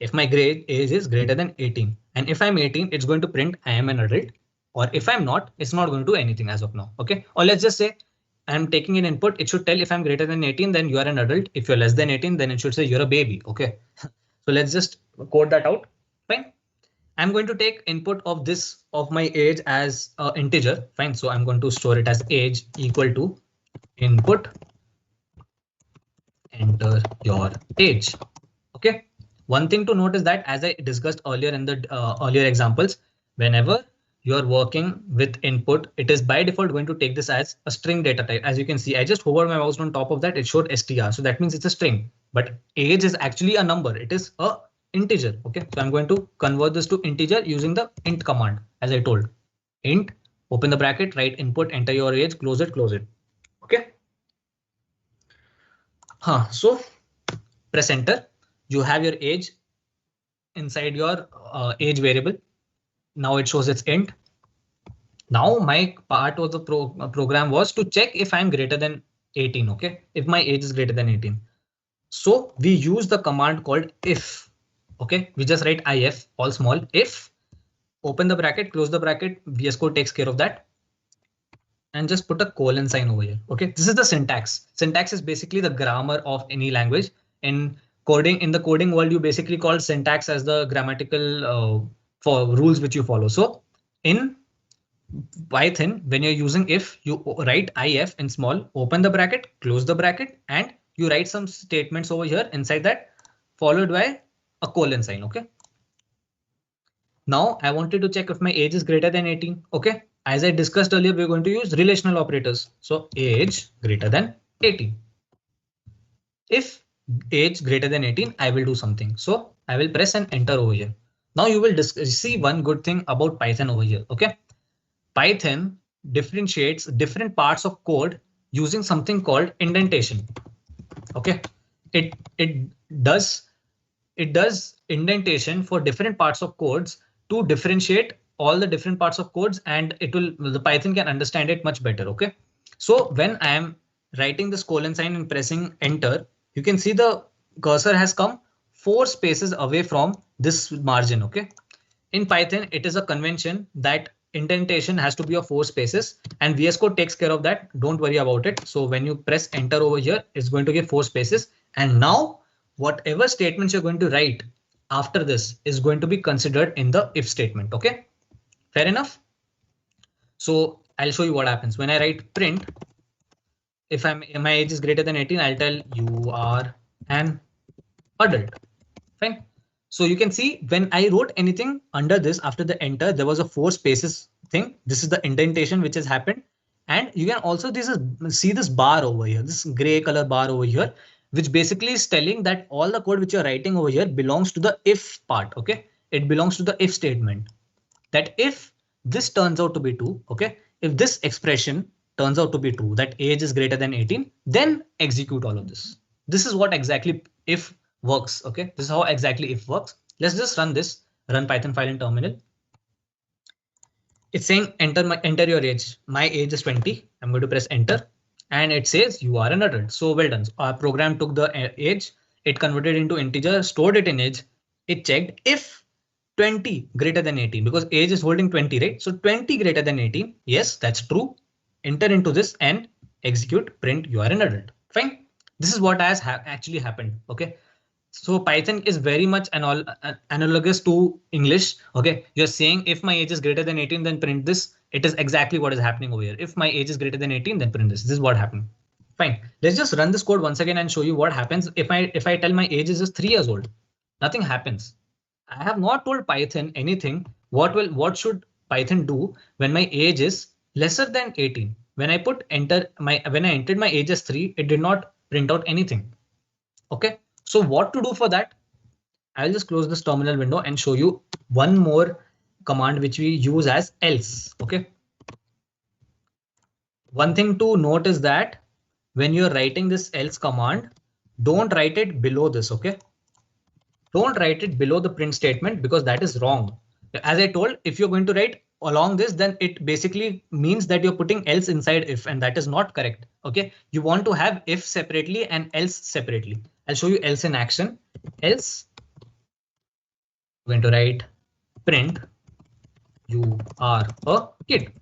if my age is greater than 18, and if I'm 18, it's going to print I am an adult, or if I'm not, it's not going to do anything as of now. OK, or let's just say I'm taking an input. It should tell if I'm greater than 18, then you are an adult. If you're less than 18, then it should say you're a baby. OK, so let's just code that out. Fine. I'm going to take input of this of my age as an integer. Fine. So I'm going to store it as age equal to input. Enter your age. OK. One thing to note is that, as I discussed earlier in the earlier examples, whenever you're working with input, it is by default going to take this as a string data type. As you can see, I just hovered my mouse on top of that. It showed str. So that means it's a string, but age is actually a number. It is a integer. OK, so I'm going to convert this to integer using the int command, as I told. Int, open the bracket, write input, enter your age, close it, close it. OK. So press enter. You have your age inside your age variable. Now it shows it's int. Now my part of the program was to check if I'm greater than 18. OK, if my age is greater than 18. So we use the command called if. OK, we just write if, all small, if, open the bracket, close the bracket. VS Code takes care of that. And just put a colon sign over here. OK, this is the syntax. Syntax is basically the grammar of any language. In the coding world, you basically call syntax as the grammatical for rules which you follow. So in Python, when you're using if, you write if in small, open the bracket, close the bracket, and you write some statements over here inside that, followed by a colon sign. OK. Now I wanted to check if my age is greater than 18. OK. As I discussed earlier, we're going to use relational operators. So age greater than 18. If age greater than 18, I will do something. So I will press and enter over here. Now you will see one good thing about Python over here. OK, Python differentiates different parts of code using something called indentation. OK, it does indentation for different parts of codes to differentiate all the different parts of codes, and the Python can understand it much better. OK, so when I am writing this colon sign and pressing enter, you can see the cursor has come 4 spaces away from this margin. OK, in Python, it is a convention that indentation has to be of 4 spaces, and VS Code takes care of that. Don't worry about it. So when you press enter over here, it's going to give 4 spaces. And now whatever statements you're going to write after this is going to be considered in the if statement. OK, fair enough. So I'll show you what happens when I write print. If my age is greater than 18, I'll tell you are an adult. Fine. So you can see when I wrote anything under this after the enter, there was a 4 spaces thing. This is the indentation which has happened. And you can also see this bar over here, this gray color bar over here, which basically is telling that all the code which you're writing over here belongs to the if part. OK, it belongs to the if statement, that if this turns out to be true, OK, if this expression turns out to be true, that age is greater than 18, then execute all of this. This is what exactly if works. OK, this is how exactly if works. Let's just run this, run Python file in terminal. It's saying enter your age. My age is 20. I'm going to press enter and it says you are an adult. So well done. Our program took the age, it converted into integer, stored it in age. It checked if 20 greater than 18, because age is holding 20, right? So 20 greater than 18. Yes, that's true. Enter into this and execute print you are an adult. Fine. This is what has actually happened. OK, so Python is very much analogous to English. OK, you're saying if my age is greater than 18, then print this. It is exactly what is happening over here. If my age is greater than 18, then print this. This is what happened. Fine. Let's just run this code once again and show you what happens if I tell my age is just 3 years old. Nothing happens. I have not told Python anything. What should Python do when my age is lesser than 18? When I entered my age as 3, it did not print out anything. OK, so what to do for that? I'll just close this terminal window and show you one more command which we use as else. OK, one thing to note is that when you're writing this else command, don't write it below this. OK, don't write it below the print statement, because that is wrong. As I told, if you're going to write along this, then it basically means that you're putting else inside if, and that is not correct. OK, you want to have if separately and else separately. I'll show you else in action. Else, I'm going to write print you are a kid.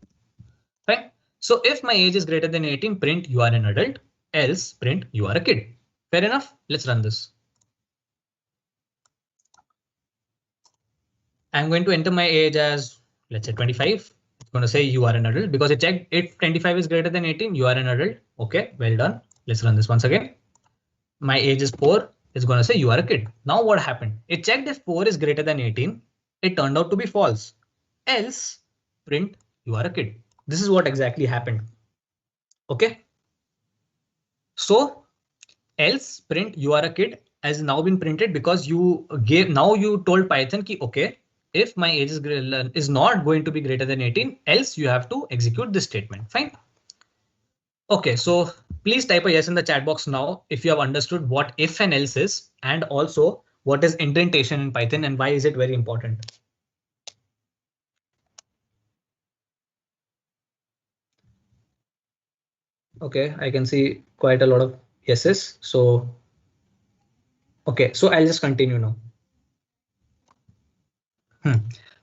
Fine. So if my age is greater than 18, print you are an adult. Else, print you are a kid. Fair enough. Let's run this. I'm going to enter my age as, let's say 25. It's going to say you are an adult because it checked if 25 is greater than 18, you are an adult. OK, well done. Let's run this once again. My age is 4. It's going to say you are a kid. Now what happened? It checked if 4 is greater than 18. It turned out to be false. Else, print you are a kid. This is what exactly happened. OK, so else print you are a kid has now been printed because you told Python ki OK, if my age is not going to be greater than 18, else you have to execute this statement. Fine. OK, so please type a yes in the chat box now if you have understood what if and else is, and also what is indentation in Python and why is it very important. OK, I can see quite a lot of yeses. So OK, so I'll just continue now.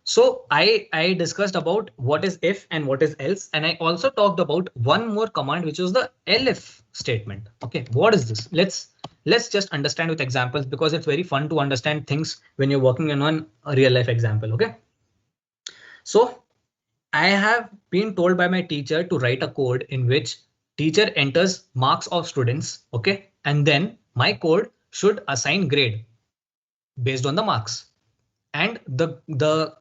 So I discussed about what is if and what is else, and I also talked about one more command, which was the elif statement. OK, what is this? Let's just understand with examples, because it's very fun to understand things when you're working on a real life example. OK, so I have been told by my teacher to write a code in which teacher enters marks of students. OK, and then my code should assign grade based on the marks. And the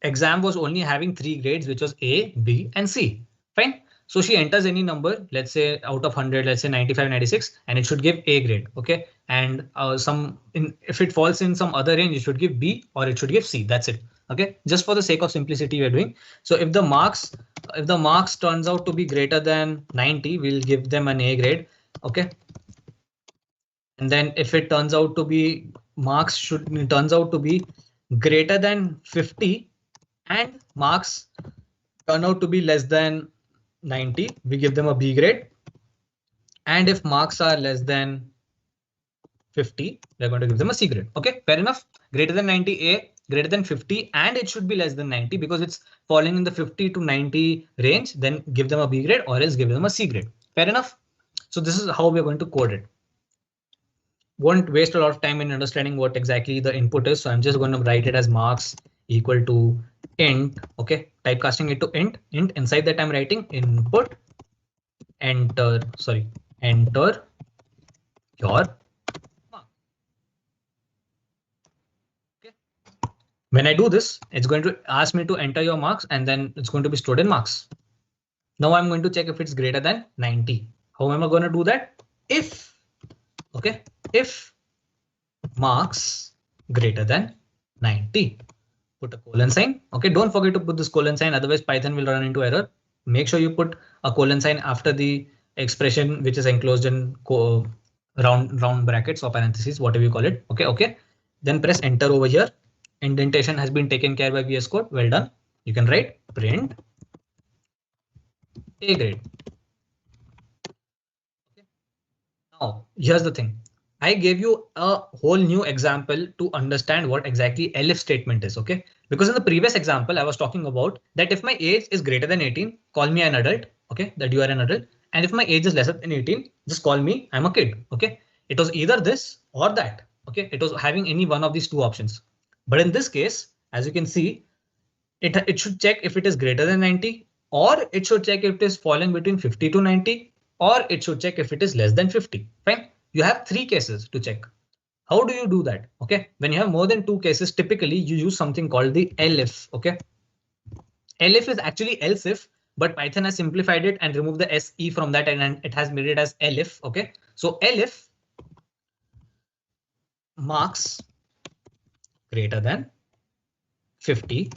exam was only having 3 grades, which was A, B, and C. Fine. So she enters any number, let's say out of 100, let's say 95, 96, and it should give A grade. OK, and if it falls in some other range, it should give B or it should give C. That's it. OK, just for the sake of simplicity, we're doing. So if the marks turns out to be greater than 90, we'll give them an A grade. OK, and then if it turns out to be turns out to be greater than 50 and marks turn out to be less than 90, we give them a B grade. And if marks are less than 50, we're going to give them a C grade. OK, fair enough. Greater than 90 A, greater than 50 and it should be less than 90 because it's falling in the 50 to 90 range, then give them a B grade or else give them a C grade. Fair enough. So this is how we're going to code it. Won't waste a lot of time in understanding what exactly the input is. So I'm just going to write it as marks equal to int. Okay, typecasting it to int. Inside that I'm writing input enter your mark. Okay. When I do this, it's going to ask me to enter your marks and then it's going to be stored in marks. Now I'm going to check if it's greater than 90. How am I going to do that? If marks greater than 90, put a colon sign. Okay, don't forget to put this colon sign, otherwise Python will run into error. Make sure you put a colon sign after the expression which is enclosed in round brackets or parentheses, whatever you call it. Okay. Then press enter over here. Indentation has been taken care by VS Code. Well done. You can write print A grade. Okay. Now here's the thing. I gave you a whole new example to understand what exactly elif statement is. Okay, because in the previous example I was talking about that if my age is greater than 18, call me an adult. Okay, that you are an adult. And if my age is lesser than 18, just call me I'm a kid. Okay, it was either this or that. Okay, it was having any one of these two options. But in this case, as you can see, it should check if it is greater than 90, or it should check if it is falling between 50 to 90, or it should check if it is less than 50. Fine. You have three cases to check. How do you do that? Okay, when you have more than two cases, typically you use something called the elif. Okay, elif is actually else if, but Python has simplified it and removed the se from that and it has made it as elif. Okay, so elif marks greater than 50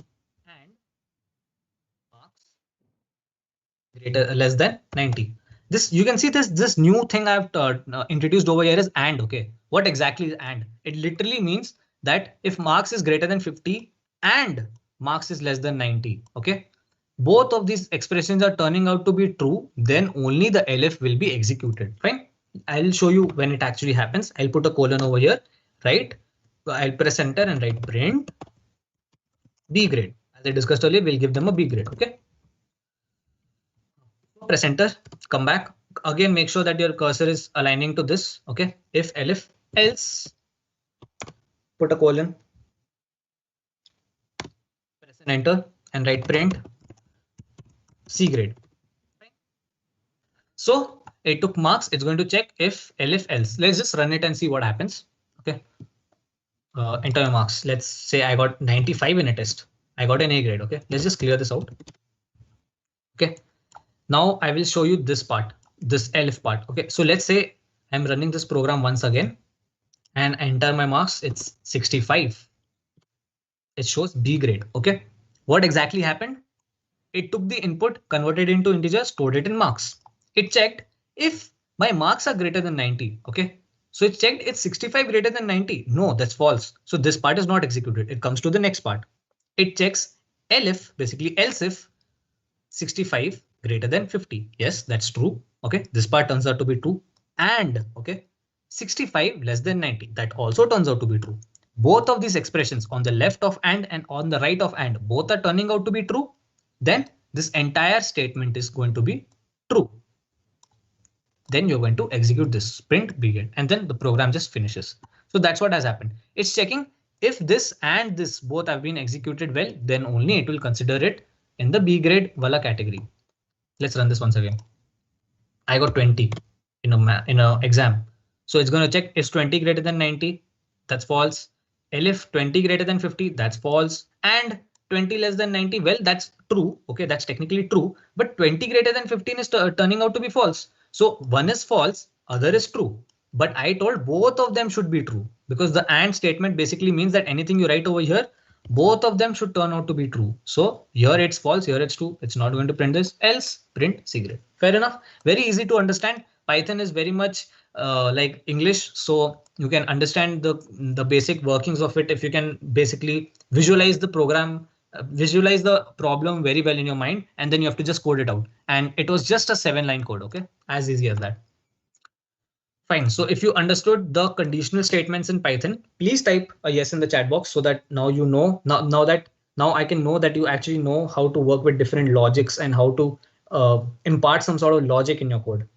and marks less than 90. This you can see this new thing I've introduced over here is and. Okay, what exactly is and? It literally means that if marks is greater than 50 and marks is less than 90. Okay, both of these expressions are turning out to be true, then only the elif will be executed. Fine. I'll show you when it actually happens. I'll put a colon over here, right? I'll press enter and write print B grade. As I discussed earlier, we'll give them a B grade. Okay. Press enter, come back again, make sure that your cursor is aligning to this. Okay, if elif else, put a colon, press and enter and write print C grade. So it took marks, it's going to check if elif else. Let's just run it and see what happens. Okay, enter your marks. Let's say I got 95 in a test. I got an A grade. Okay, let's just clear this out. Okay, now I will show you this part, this elif part. Okay, so let's say I'm running this program once again and enter my marks. It's 65. It shows B grade. Okay, what exactly happened? It took the input, converted into integer, stored it in marks. It checked if my marks are greater than 90. Okay, so it checked it's 65 greater than 90. No, that's false. So this part is not executed. It comes to the next part. It checks elif, basically else if 65 greater than 50. Yes, that's true. Okay, this part turns out to be true. And okay, 65 less than 90. That also turns out to be true. Both of these expressions on the left of and on the right of and, both are turning out to be true. Then this entire statement is going to be true. Then you're going to execute this print begin and then the program just finishes. So that's what has happened. It's checking if this and this both have been executed well, then only it will consider it in the B grade wala category. Let's run this once again. I got 20 in a exam. So it's going to check is 20 greater than 90. That's false. Elif 20 greater than 50. That's false. And 20 less than 90. Well, that's true. OK, that's technically true. But 20 greater than 15 is turning out to be false. So one is false, other is true. But I told both of them should be true because the and statement basically means that anything you write over here, both of them should turn out to be true. So here it's false, here it's true. It's not going to print this, else print C grade. Fair enough. Very easy to understand. Python is very much like English, so you can understand the basic workings of it if you can basically visualize the program, visualize the problem very well in your mind, and then you have to just code it out. And it was just a 7-line code. OK, as easy as that. Fine. So if you understood the conditional statements in Python, please type a yes in the chat box so that now you know, now I can know that you actually know how to work with different logics and how to impart some sort of logic in your code.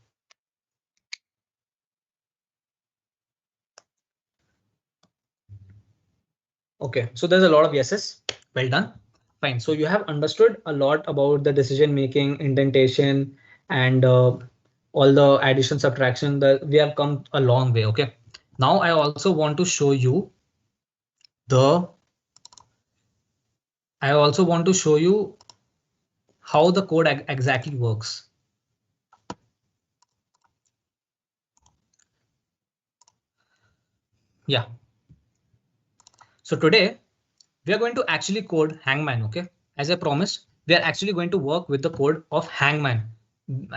Okay, so there's a lot of yeses. Well done. Fine. So you have understood a lot about the decision making, indentation, and all the addition, subtraction. That we have come a long way. Okay. Now I also want to show you the. I also want to show you how the code exactly works. Yeah. So today we are going to actually code Hangman. Okay. As I promised, we are actually going to work with the code of Hangman.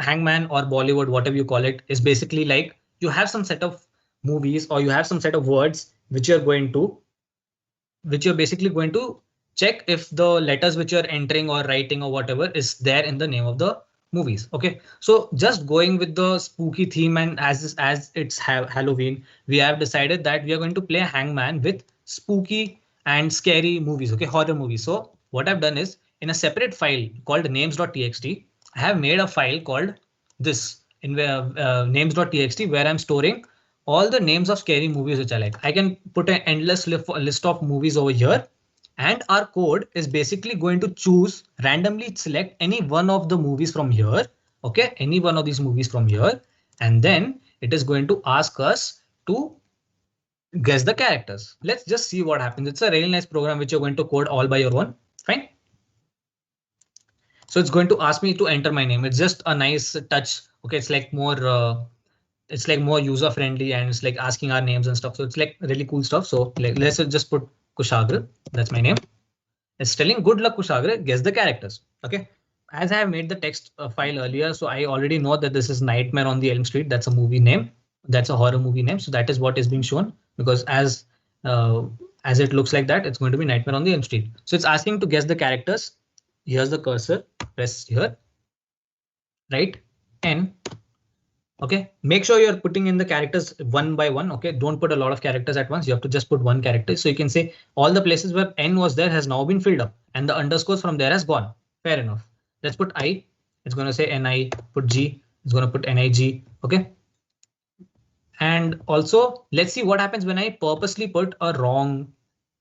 Hangman or Bollywood, whatever you call it, is basically like you have some set of movies or you have some set of words which you're basically going to check if the letters which you're entering or writing or whatever is there in the name of the movies. Okay, so just going with the spooky theme, and as it's Halloween, we have decided that we are going to play Hangman with spooky and scary movies. Okay, horror movies. So what I've done is in a separate file called names.txt, I have made a file called this in names.txt where I'm storing all the names of scary movies which I like. I can put an endless list of movies over here, and our code is basically going to choose randomly select any one of the movies from here. Okay, any one of these movies from here, and then it is going to ask us to guess the characters. Let's just see what happens. It's a really nice program which you're going to code all by your own. Fine. So it's going to ask me to enter my name. It's just a nice touch. Okay, it's like more user friendly and it's like asking our names and stuff. So it's like really cool stuff. So like, let's just put Kushagra. That's my name. It's telling good luck Kushagra, guess the characters. Okay. As I have made the text file earlier, so I already know that this is Nightmare on the Elm Street. That's a movie name. That's a horror movie name. So that is what is being shown because as it looks like that, it's going to be Nightmare on the Elm Street. So it's asking to guess the characters. Here's the cursor. Press here. Right. N. Okay, make sure you're putting in the characters one by one. Okay, don't put a lot of characters at once. You have to just put one character. So you can say all the places where N was there has now been filled up and the underscores from there has gone. Fair enough. Let's put I. It's going to say NI. Put G. It's going to put NIG. Okay. And also let's see what happens when I purposely put a wrong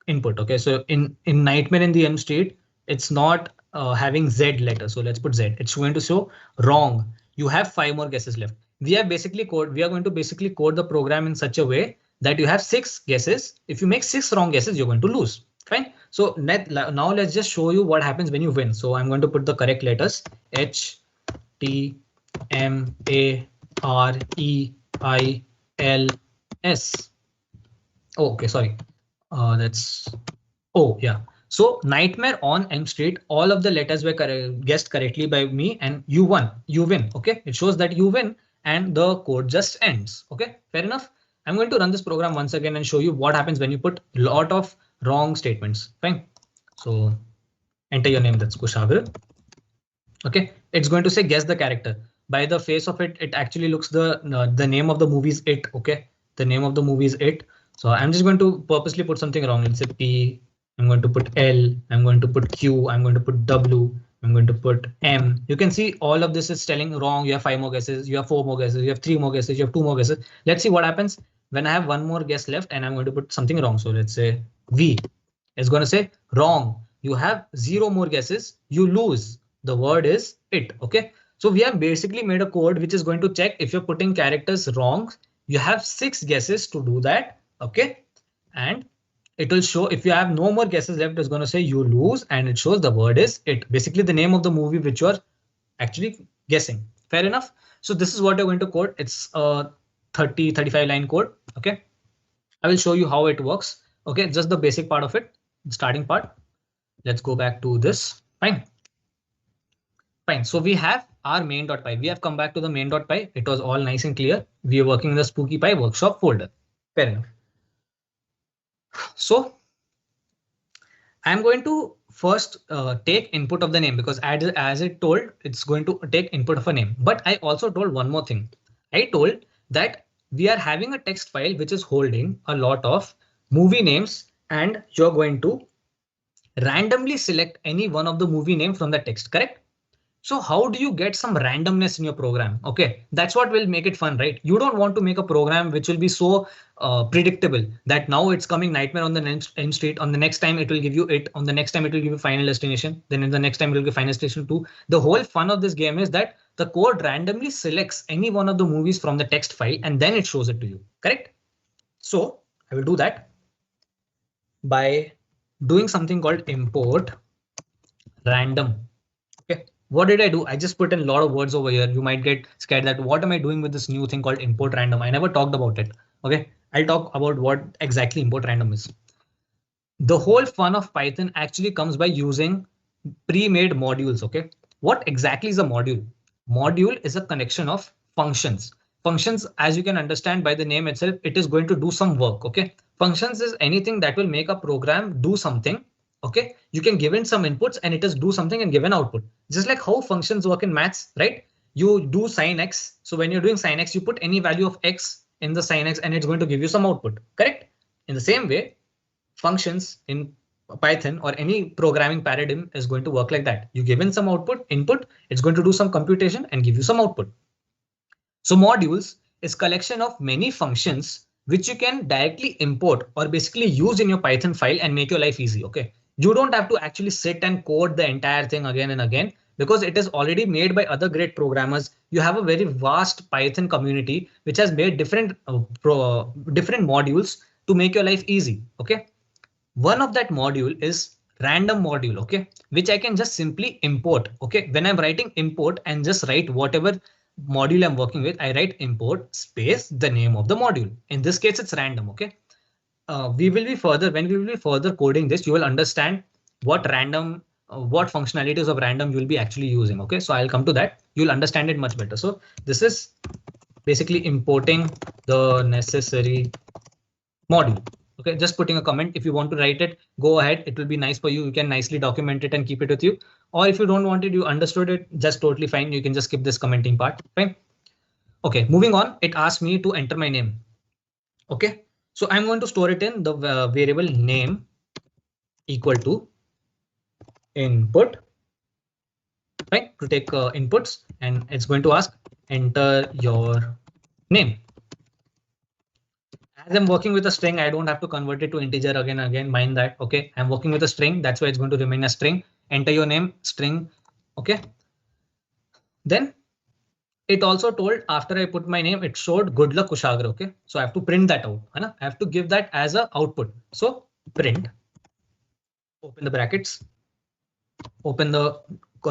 input. Okay, so in Nightmare in the Elm Street, it's not having Z letter. So let's put Z. It's going to show wrong. You have 5 more guesses left. We are going to basically code the program in such a way that you have 6 guesses. If you make 6 wrong guesses, you're going to lose. Fine. So now let's just show you what happens when you win. So I'm going to put the correct letters H, T, M, A, R, E, I, L, S. Oh, okay, sorry. That's oh yeah. So Nightmare on Elm Street, all of the letters were guessed correctly by me and you won. You win. Okay, it shows that you win and the code just ends. Okay, fair enough. I'm going to run this program once again and show you what happens when you put a lot of wrong statements. Fine. So enter your name. That's Kushagra. Okay, it's going to say guess the character. By the face of it, it actually looks the name of the movie is It. Okay, the name of the movie is It. So I'm just going to purposely put something wrong. Let's say P. I'm going to put L. I'm going to put Q. I'm going to put W. I'm going to put M. You can see all of this is telling wrong. You have 5 more guesses. You have 4 more guesses. You have 3 more guesses. You have 2 more guesses. Let's see what happens when I have 1 more guess left and I'm going to put something wrong. So let's say V. It's going to say wrong. You have 0 more guesses. You lose. The word is it. Okay. So we have basically made a code which is going to check if you're putting characters wrong. You have 6 guesses to do that. Okay. And it will show if you have no more guesses left, it's going to say you lose and it shows the word is it. Basically the name of the movie which you're actually guessing. Fair enough. So this is what you're going to code. It's a 35 line code. Okay. I will show you how it works. Okay. Just the basic part of it. The starting part. Let's go back to this. Fine. Fine. So we have our main.py. We have come back to the main.py. It was all nice and clear. We are working in the SpookyPy workshop folder. Fair enough. So I'm going to first take input of the name because as it told, it's going to take input of a name. But I also told one more thing. I told that we are having a text file which is holding a lot of movie names, and you're going to randomly select any one of the movie name from the text, correct? So how do you get some randomness in your program? Okay, that's what will make it fun, right? You don't want to make a program which will be so predictable that now it's coming Nightmare on the Elm Street. On the next time it will give you it. On the next time it will give you Final Destination. Then in the next time it will give Final Destination 2. The whole fun of this game is that the code randomly selects any one of the movies from the text file and then it shows it to you, correct? So I will do that by doing something called import random. Okay, what did I do? I just put in a lot of words over here. You might get scared that what am I doing with this new thing called import random? I never talked about it. Okay, I'll talk about what exactly import random is. The whole fun of Python actually comes by using pre-made modules. Okay, what exactly is a module? Module is a connection of functions. Functions, as you can understand by the name itself, it is going to do some work. Okay, functions is anything that will make a program do something. Okay, you can give in some inputs and it is do something and give an output. Just like how functions work in maths, right? You do sin x. So when you're doing sin x, you put any value of x in the sin x and it's going to give you some output, correct? In the same way, functions in Python or any programming paradigm is going to work like that. You give in some input, it's going to do some computation and give you some output. So modules is collection of many functions which you can directly import or basically use in your Python file and make your life easy. Okay, you don't have to actually sit and code the entire thing again and again because it is already made by other great programmers. You have a very vast Python community which has made different modules to make your life easy. Okay, one of that module is random module, okay, which I can just simply import. Okay, when I'm writing import and just write whatever module I'm working with, I write import space the name of the module. In this case, it's random. Okay, when we will be further coding this, you will understand what what functionalities of random you will be actually using. Okay, so I'll come to that. You'll understand it much better. So this is basically importing the necessary module. Okay, just putting a comment. If you want to write it, go ahead. It will be nice for you. You can nicely document it and keep it with you. Or if you don't want it, you understood it, just totally fine. You can just skip this commenting part. Fine. Okay, moving on. It asks me to enter my name. Okay, so I'm going to store it in the variable name equal to input. Right, to take inputs, and it's going to ask enter your name. As I'm working with a string, I don't have to convert it to integer again and again. Mind that. Okay, I'm working with a string. That's why it's going to remain a string. Enter your name string. Okay. Then it also told after I put my name, it showed good luck Kushagra. Okay, so I have to print that out. I have to give that as a output. So print, open the brackets, open the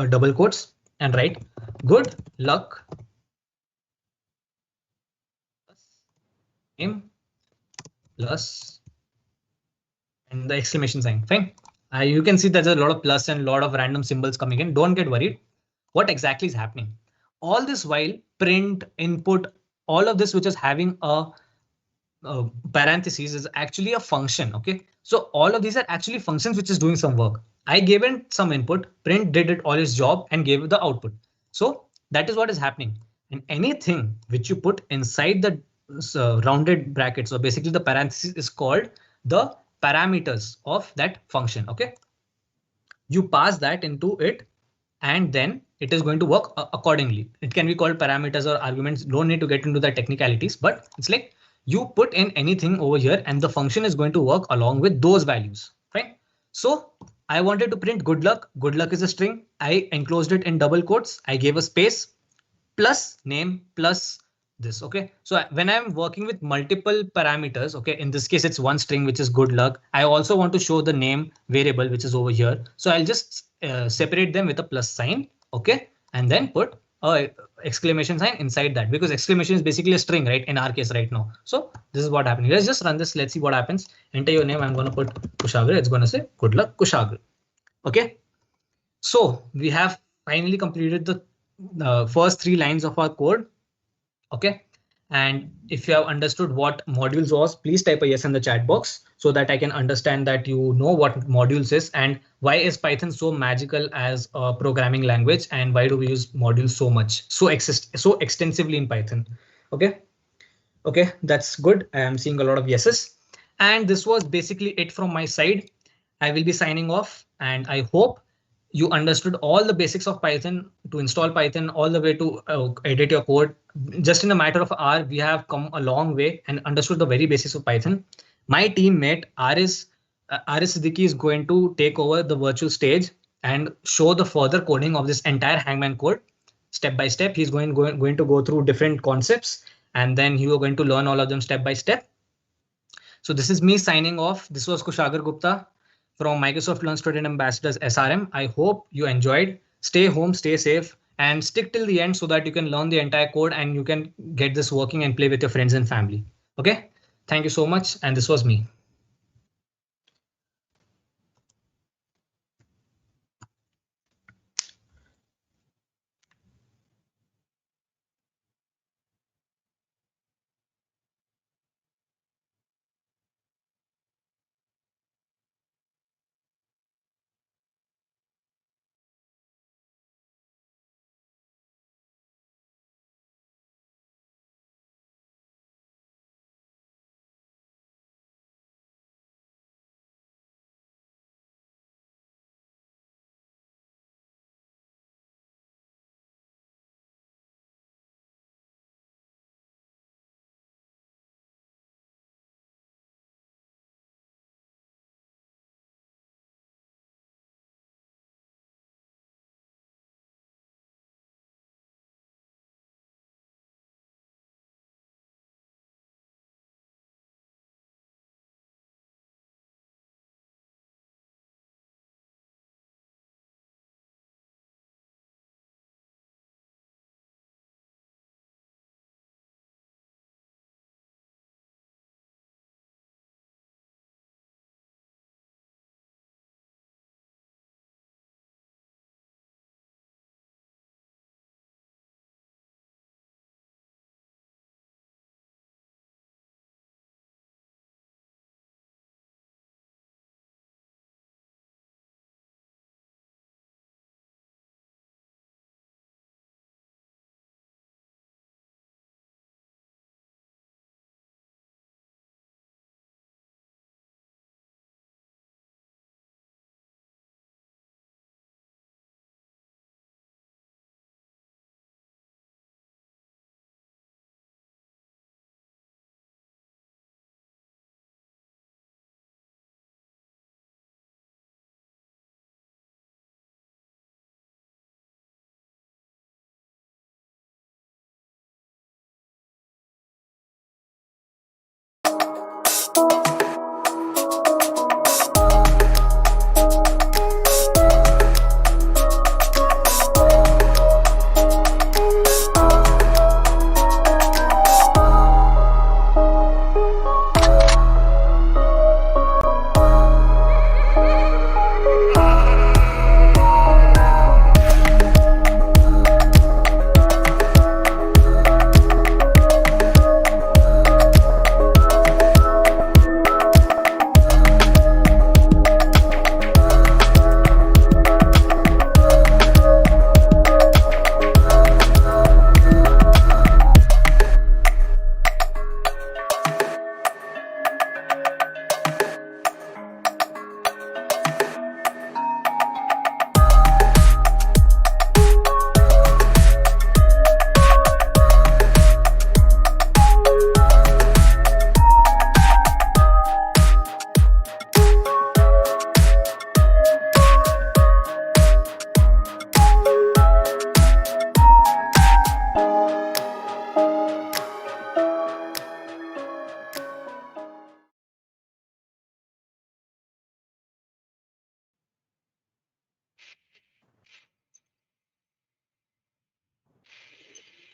double quotes and write good luck name plus and the exclamation sign. Fine. You can see there's a lot of plus and a lot of random symbols coming in. Don't get worried. What exactly is happening? All this while print, input, all of this which is having a parentheses is actually a function. Okay, so all of these are actually functions which is doing some work. I gave in some input, print did it all its job and gave the output. So that is what is happening. And anything which you put inside the rounded brackets, so basically the parentheses is called the parameters of that function. Okay, you pass that into it and then it is going to work accordingly. It can be called parameters or arguments. Don't need to get into the technicalities, but it's like you put in anything over here and the function is going to work along with those values. Right. So I wanted to print good luck. Good luck is a string. I enclosed it in double quotes. I gave a space plus name plus this. OK, so when I'm working with multiple parameters, OK, in this case, it's one string, which is good luck. I also want to show the name variable, which is over here. So I'll just separate them with a plus sign. OK, and then put a exclamation sign inside that, because exclamation is basically a string, right? In our case right now. So this is what happening. Let's just run this. Let's see what happens. Enter your name. I'm going to put Kushagra. It's going to say good luck Kushagra. OK, so we have finally completed the first 3 lines of our code. OK, and if you have understood what modules was, please type a yes in the chat box so that I can understand that you know what modules is and why is Python so magical as a programming language and why do we use modules so much, so extensively in Python. OK, Okay, that's good. I am seeing a lot of yeses. And this was basically it from my side. I will be signing off, and I hope you understood all the basics of Python to install Python all the way to edit your code. Just in a matter of an hour, we have come a long way and understood the very basics of Python. My teammate Aris Siddiqui is going to take over the virtual stage and show the further coding of this entire Hangman code step by step. He's going to go through different concepts, and then you are going to learn all of them step by step. So this is me signing off. This was Kushagar Gupta from Microsoft Learn Student Ambassadors SRM. I hope you enjoyed. Stay home, stay safe, and stick till the end so that you can learn the entire code and you can get this working and play with your friends and family. Okay. Thank you so much. And this was me.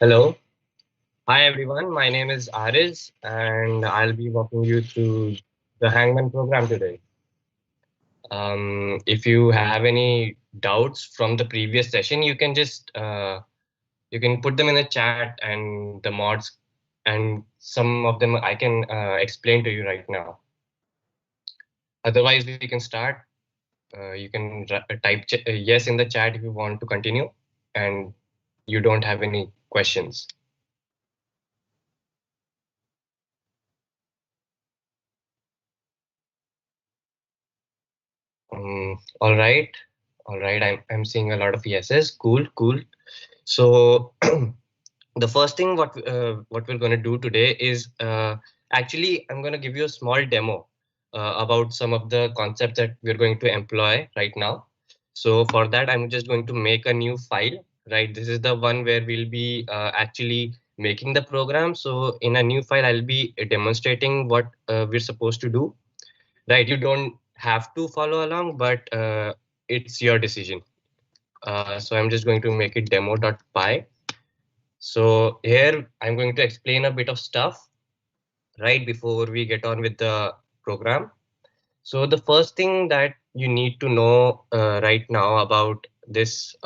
Hello. Hi, everyone. My name is Ariz, and I'll be walking you through the Hangman program today. If you have any doubts from the previous session, you can just you can put them in the chat, and the mods, and some of them I can explain to you right now. Otherwise, we can start. You can type yes in the chat if you want to continue, and you don't have any questions. All right. All right. I'm seeing a lot of yeses. Cool. Cool. So the first thing what we're going to do today is actually I'm going to give you a small demo about some of the concepts that we're going to employ right now. So for that, I'm just going to make a new file, right? This is the one where we'll be actually making the program. So in a new file, I'll be demonstrating what we're supposed to do, right? You don't have to follow along, but it's your decision. So I'm just going to make it demo.py. So here I'm going to explain a bit of stuff right before we get on with the program. So the first thing that you need to know right now about this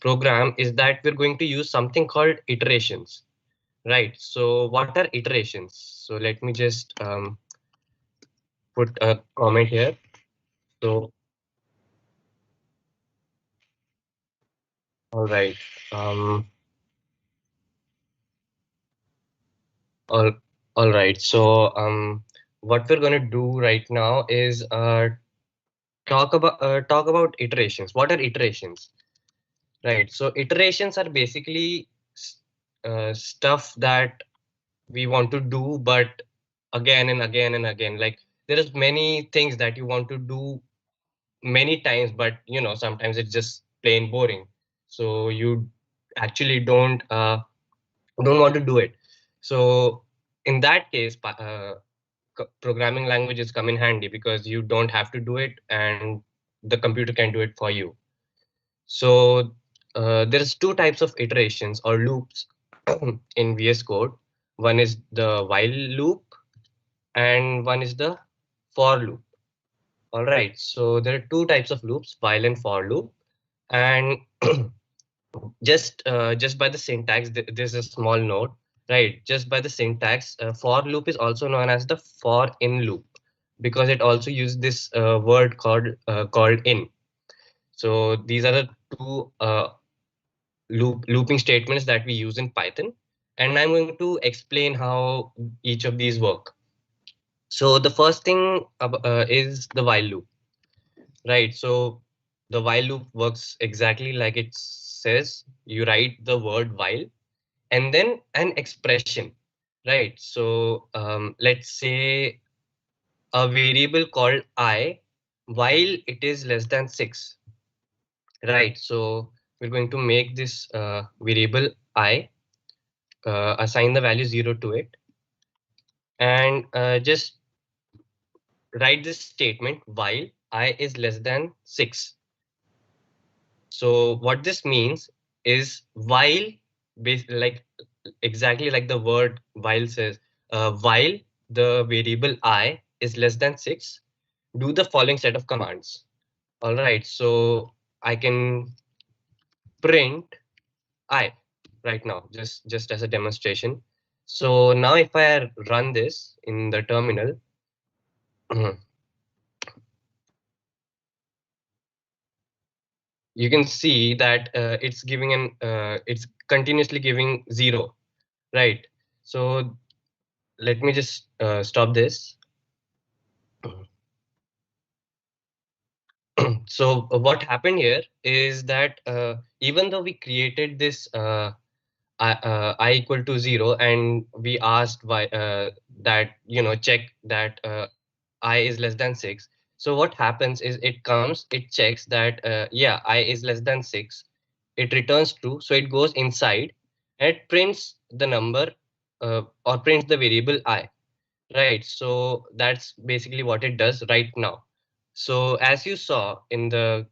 program is that we're going to use something called iterations, right? So what are iterations? So let me just put a comment here. So all right. Um, all, all right. So what we're going to do right now is talk about iterations. What are iterations? Right. So iterations are basically stuff that we want to do, but again and again and again. Like there is many things that you want to do many times, but sometimes it's just plain boring. So you actually don't want to do it. So in that case, programming languages come in handy because you don't have to do it and the computer can do it for you. So there's two types of iterations or loops in VS Code. One is the while loop and one is the for loop. All right. So there are two types of loops, while and for loop. And just by the syntax, there's a small note, right? Just by the syntax, for loop is also known as the for in loop because it also uses this word called in. So these are the two looping statements that we use in Python. And I'm going to explain how each of these work. So the first thing is the while loop, right? So the while loop works exactly like it says. You write the word while and then an expression, right? So let's say a variable called I while it is less than 6, right? So we're going to make this variable I, assign the value 0 to it, and just write this statement while I is less than 6. So what this means is while, like exactly like the word while says, while the variable I is less than 6, do the following set of commands. All right, so I can print I right now, just as a demonstration. So now if I run this in the terminal, you can see that it's continuously giving 0, right? So let me just stop this. So what happened here is that even though we created this I equal to 0 and we asked why that check that I is less than 6. So what happens is it checks that yeah, I is less than 6. It returns true, so it goes inside and it prints the number or prints the variable I. Right, so that's basically what it does right now. So as you saw in the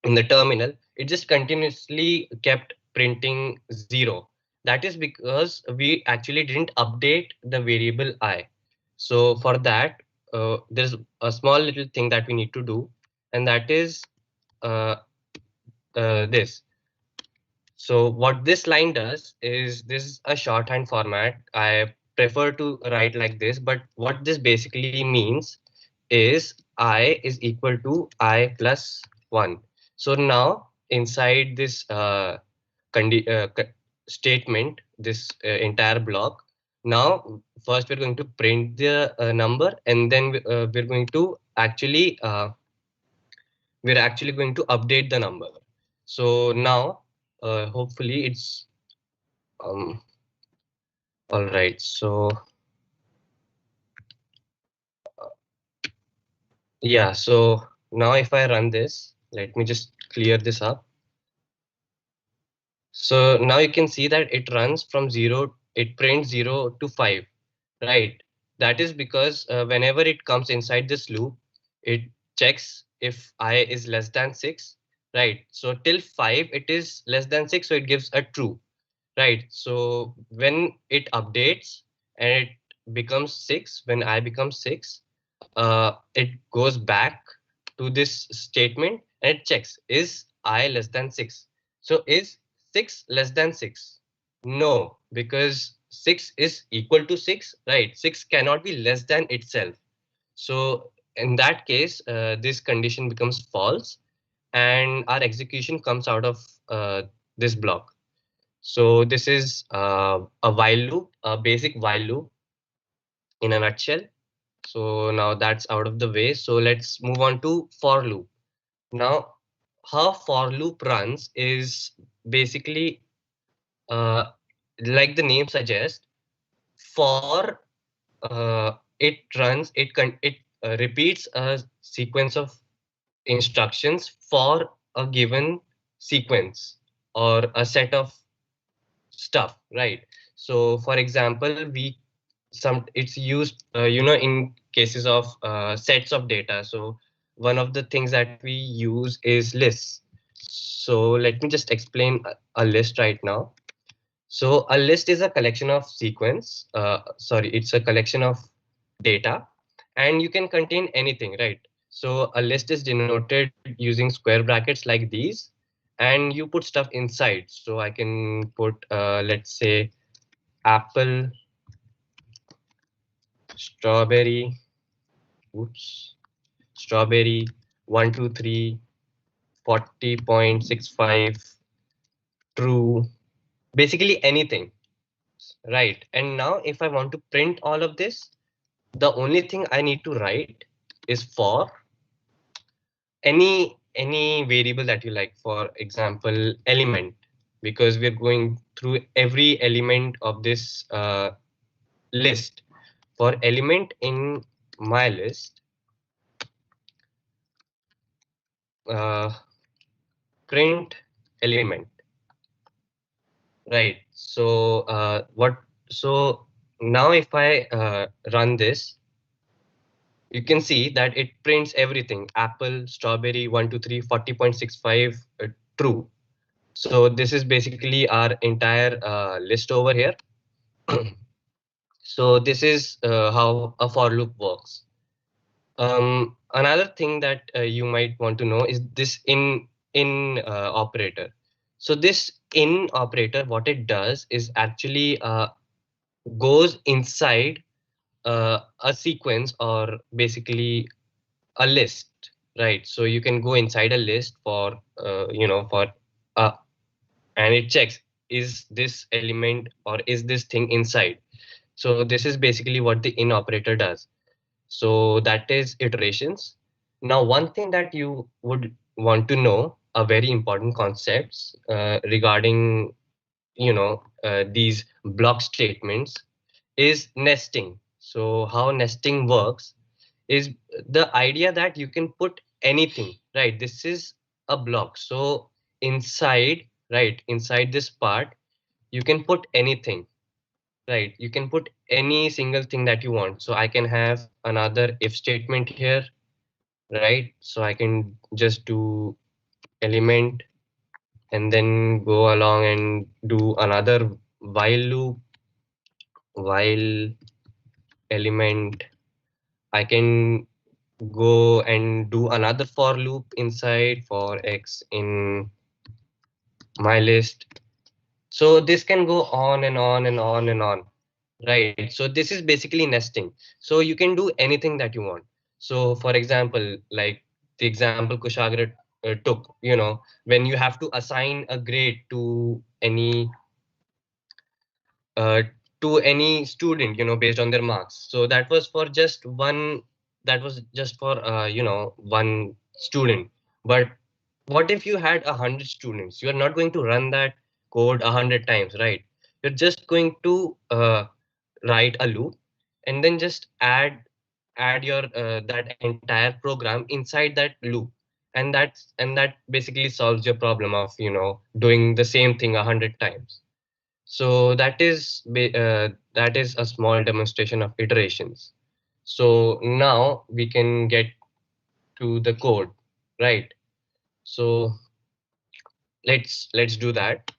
terminal, it just continuously kept printing 0. That is because we actually didn't update the variable I. So for that, there's a small little thing that we need to do, and that is uh, this. So what this line does is this is a shorthand format. I prefer to write like this, but what this basically means is I is equal to I plus 1. So now inside this statement, this entire block, Now, first we're going to print the number, and then we're going to actually going to update the number. So now, hopefully it's all right. So yeah, so now if I run this, let me just clear this up. So now you can see that it runs from 0, it prints 0 to 5, right? That is because whenever it comes inside this loop, it checks if I is less than 6, right? So till 5, it is less than 6, so it gives a true, right? So when it updates and it becomes 6, when I become 6, it goes back to this statement and it checks, is I less than 6? So is 6 less than 6? No, because 6 is equal to 6, right? 6 cannot be less than itself. So in that case, this condition becomes false and our execution comes out of this block. So this is a while loop, a basic while loop in a nutshell. So now that's out of the way. So let's move on to for loop. Now, how for loop runs is basically uh, like the name suggests. For it runs, it repeats a sequence of instructions for a given sequence or a set of stuff, right? So for example, it's used in cases of sets of data. So one of the things that we use is lists. So let me just explain a list right now. So a list is a collection of it's a collection of data, and you can contain anything, right? So a list is denoted using square brackets like these, and you put stuff inside. So I can put, let's say, apple, strawberry, oops, strawberry, 123, 40.65, true, basically anything, right? And now if I want to print all of this, the only thing I need to write is for any variable that you like. For example, element, because we're going through every element of this list. For element in my list, uh, print element, right? So so now if I run this, you can see that it prints everything: apple, strawberry, 123, 40.65, true. So this is basically our entire list over here. So this is how a for loop works. Another thing that you might want to know is this in operator. So this in operator, what it does is actually goes inside a sequence, or basically a list, right? So you can go inside a list for uh, and it checks, is this element or is this thing inside? So this is basically what the in operator does. So that is iterations. Now, one thing that you would want to know, a very important concepts regarding these block statements, is nesting. So how nesting works is the idea that you can put anything, right? This is a block. So inside, right, inside this part, you can put anything, right? You can put any single thing that you want. So I can have another if statement here, right? So I can just do element and then go along and do another while loop, while element. I can go and do another for loop inside for x in my list. So this can go on and on and on and on, right? So this is basically nesting. So you can do anything that you want. So for example, like the example Kushagra took, when you have to assign a grade to any uh, to any student, based on their marks. So that was for just one, that was just for one student. But what if you had 100 students? You are not going to run that code 100 times, right? You're just going to write a loop and then just add your that entire program inside that loop, and that basically solves your problem of doing the same thing 100 times. So that is a small demonstration of iterations. So now we can get to the code, right? So let's do that.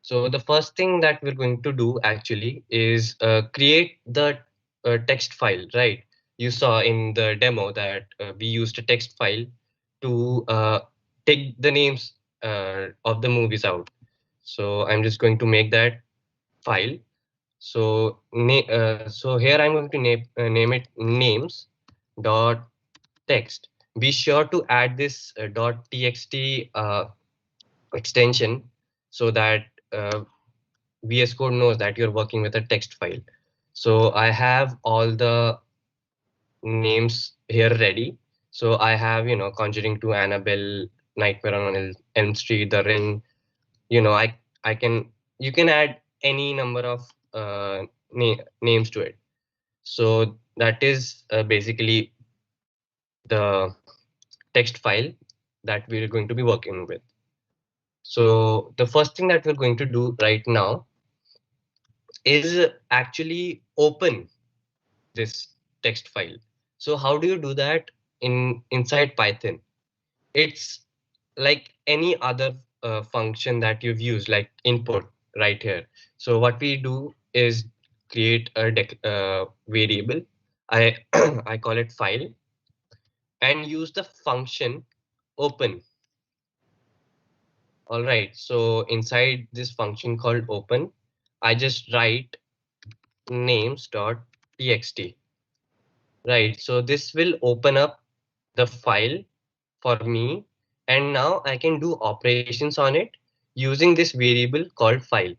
So the first thing that we're going to do actually is create the text file, right? You saw in the demo that we used a text file to take the names of the movies out. So I'm just going to make that file. So here I'm going to name it names dot text. Be sure to add this dot txt extension so that VS Code knows that you're working with a text file. So I have all the names here ready. So I have, Conjuring 2, Annabelle, Nightmare on Elm Street, The Ring. I can you can add any number of names to it. So that is basically the text file that we're going to be working with. So the first thing that we're going to do right now is actually open this text file. So how do you do that inside Python? It's like any other function that you've used, like input right here. So what we do is create a variable. I I call it file, and use the function open. All right. So inside this function called open, I just write names.txt. Right. So this will open up the file for me, and now I can do operations on it using this variable called file.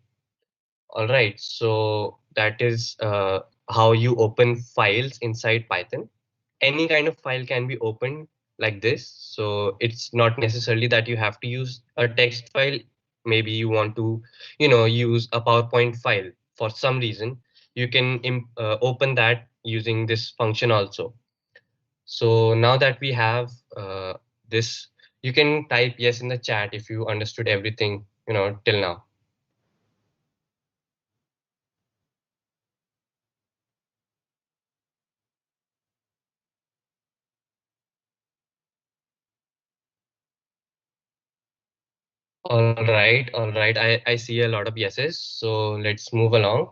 All right. So that is how you open files inside Python. Any kind of file can be opened like this. So it's not necessarily that you have to use a text file. Maybe you want to, use a PowerPoint file for some reason. You can open that using this function also. So now that we have this, you can type yes in the chat if you understood everything, till now. All right. I see a lot of yeses. So let's move along.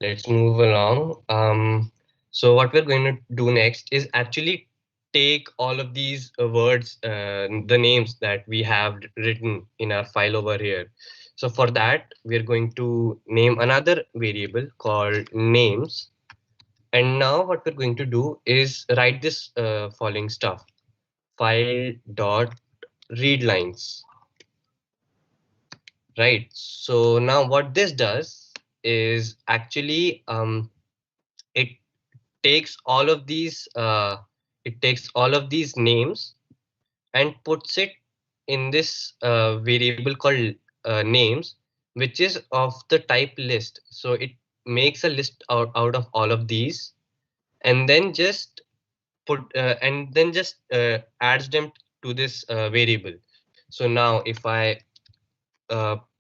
Let's move along. So what we're going to do next is actually take all of these words, the names that we have written in our file over here. So for that, we're going to name another variable called names. And now what we're going to do is write this following stuff. File dot read lines. Right. So now what this does is actually it takes all of these names and puts it in this variable called names, which is of the type list. So it makes a list out of all of these, and then just adds them to this variable. So now if I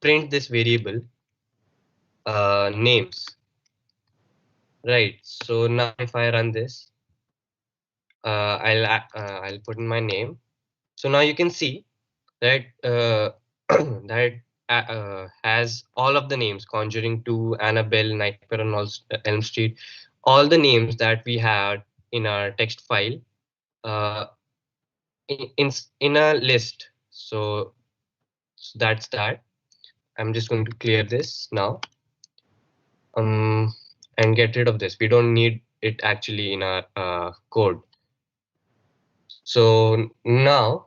print this variable names, right? So now if I run this, I'll put in my name. So now you can see that that has all of the names: Conjuring 2, Annabelle, Nightmare on Elm Street, all the names that we had in our text file uh, in a list. So that's that. I'm just going to clear this now and get rid of this. We don't need it actually in our code. So now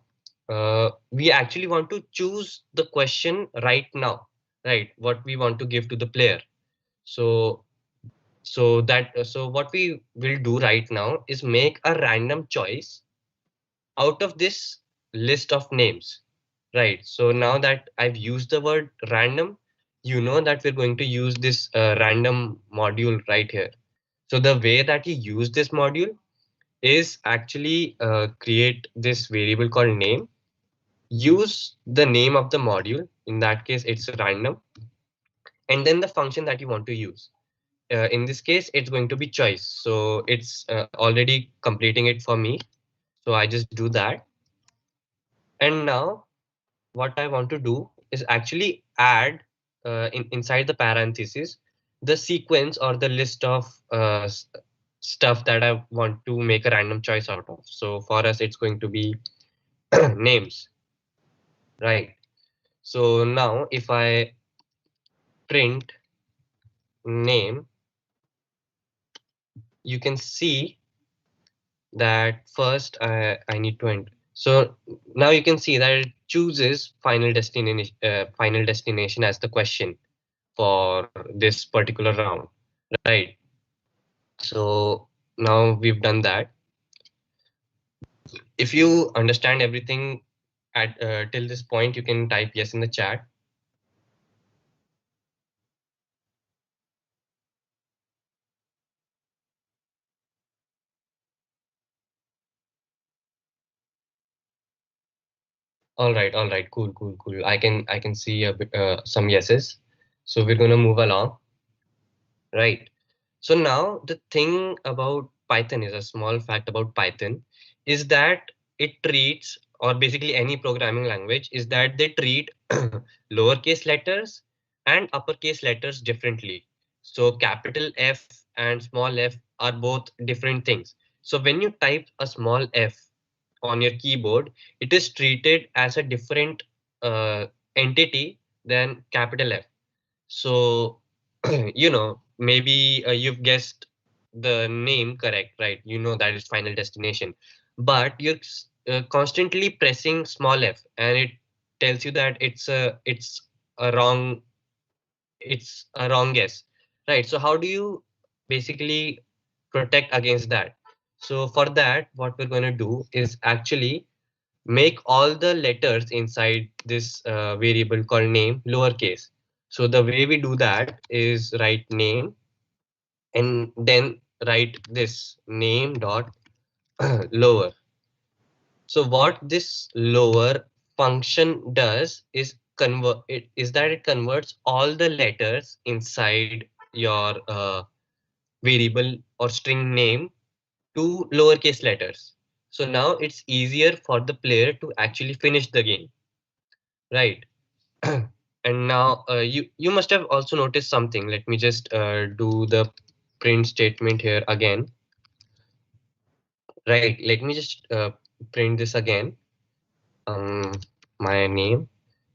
we actually want to choose the question right now, right? What we want to give to the player. So So what we will do right now is make a random choice out of this list of names, right? So now that I've used the word random, you know that we're going to use this random module right here. So the way that you use this module is actually create this variable called name, use the name of the module, in that case it's random, and then the function that you want to use. In this case, it's going to be choice. So it's already completing it for me. So I just do that. And now what I want to do is actually add inside the parentheses the sequence or the list of stuff that I want to make a random choice out of. So for us, it's going to be names, right? So now if I print name, you can see that first I need to enter. So now you can see that it chooses final destination as the question for this particular round, right? So now we've done that. If you understand everything at till this point, you can type yes in the chat. All right, cool. I can see a bit, some yeses. So we're gonna move along, right? So now the thing about Python is a small fact about Python is that it treats, or basically any programming language, is that they treat lowercase letters and uppercase letters differently. So capital F and small f are both different things. So when you type a small f on your keyboard, it is treated as a different uh, entity than capital F. So, maybe you've guessed the name correct, right? You know that is final destination, but you're constantly pressing small f, and it tells you that a wrong it's a wrong guess, right? So how do you basically protect against that? So for that, what we're going to do is actually make all the letters inside this variable called name lowercase. So the way we do that is write name and then write this name dot lower. So what this lower function does is it converts all the letters inside your variable or string name to lowercase letters. So now it's easier for the player to actually finish the game, right? And now you must have also noticed something. Let me just do the print statement here again. Right, let me just print this again. Um, my name.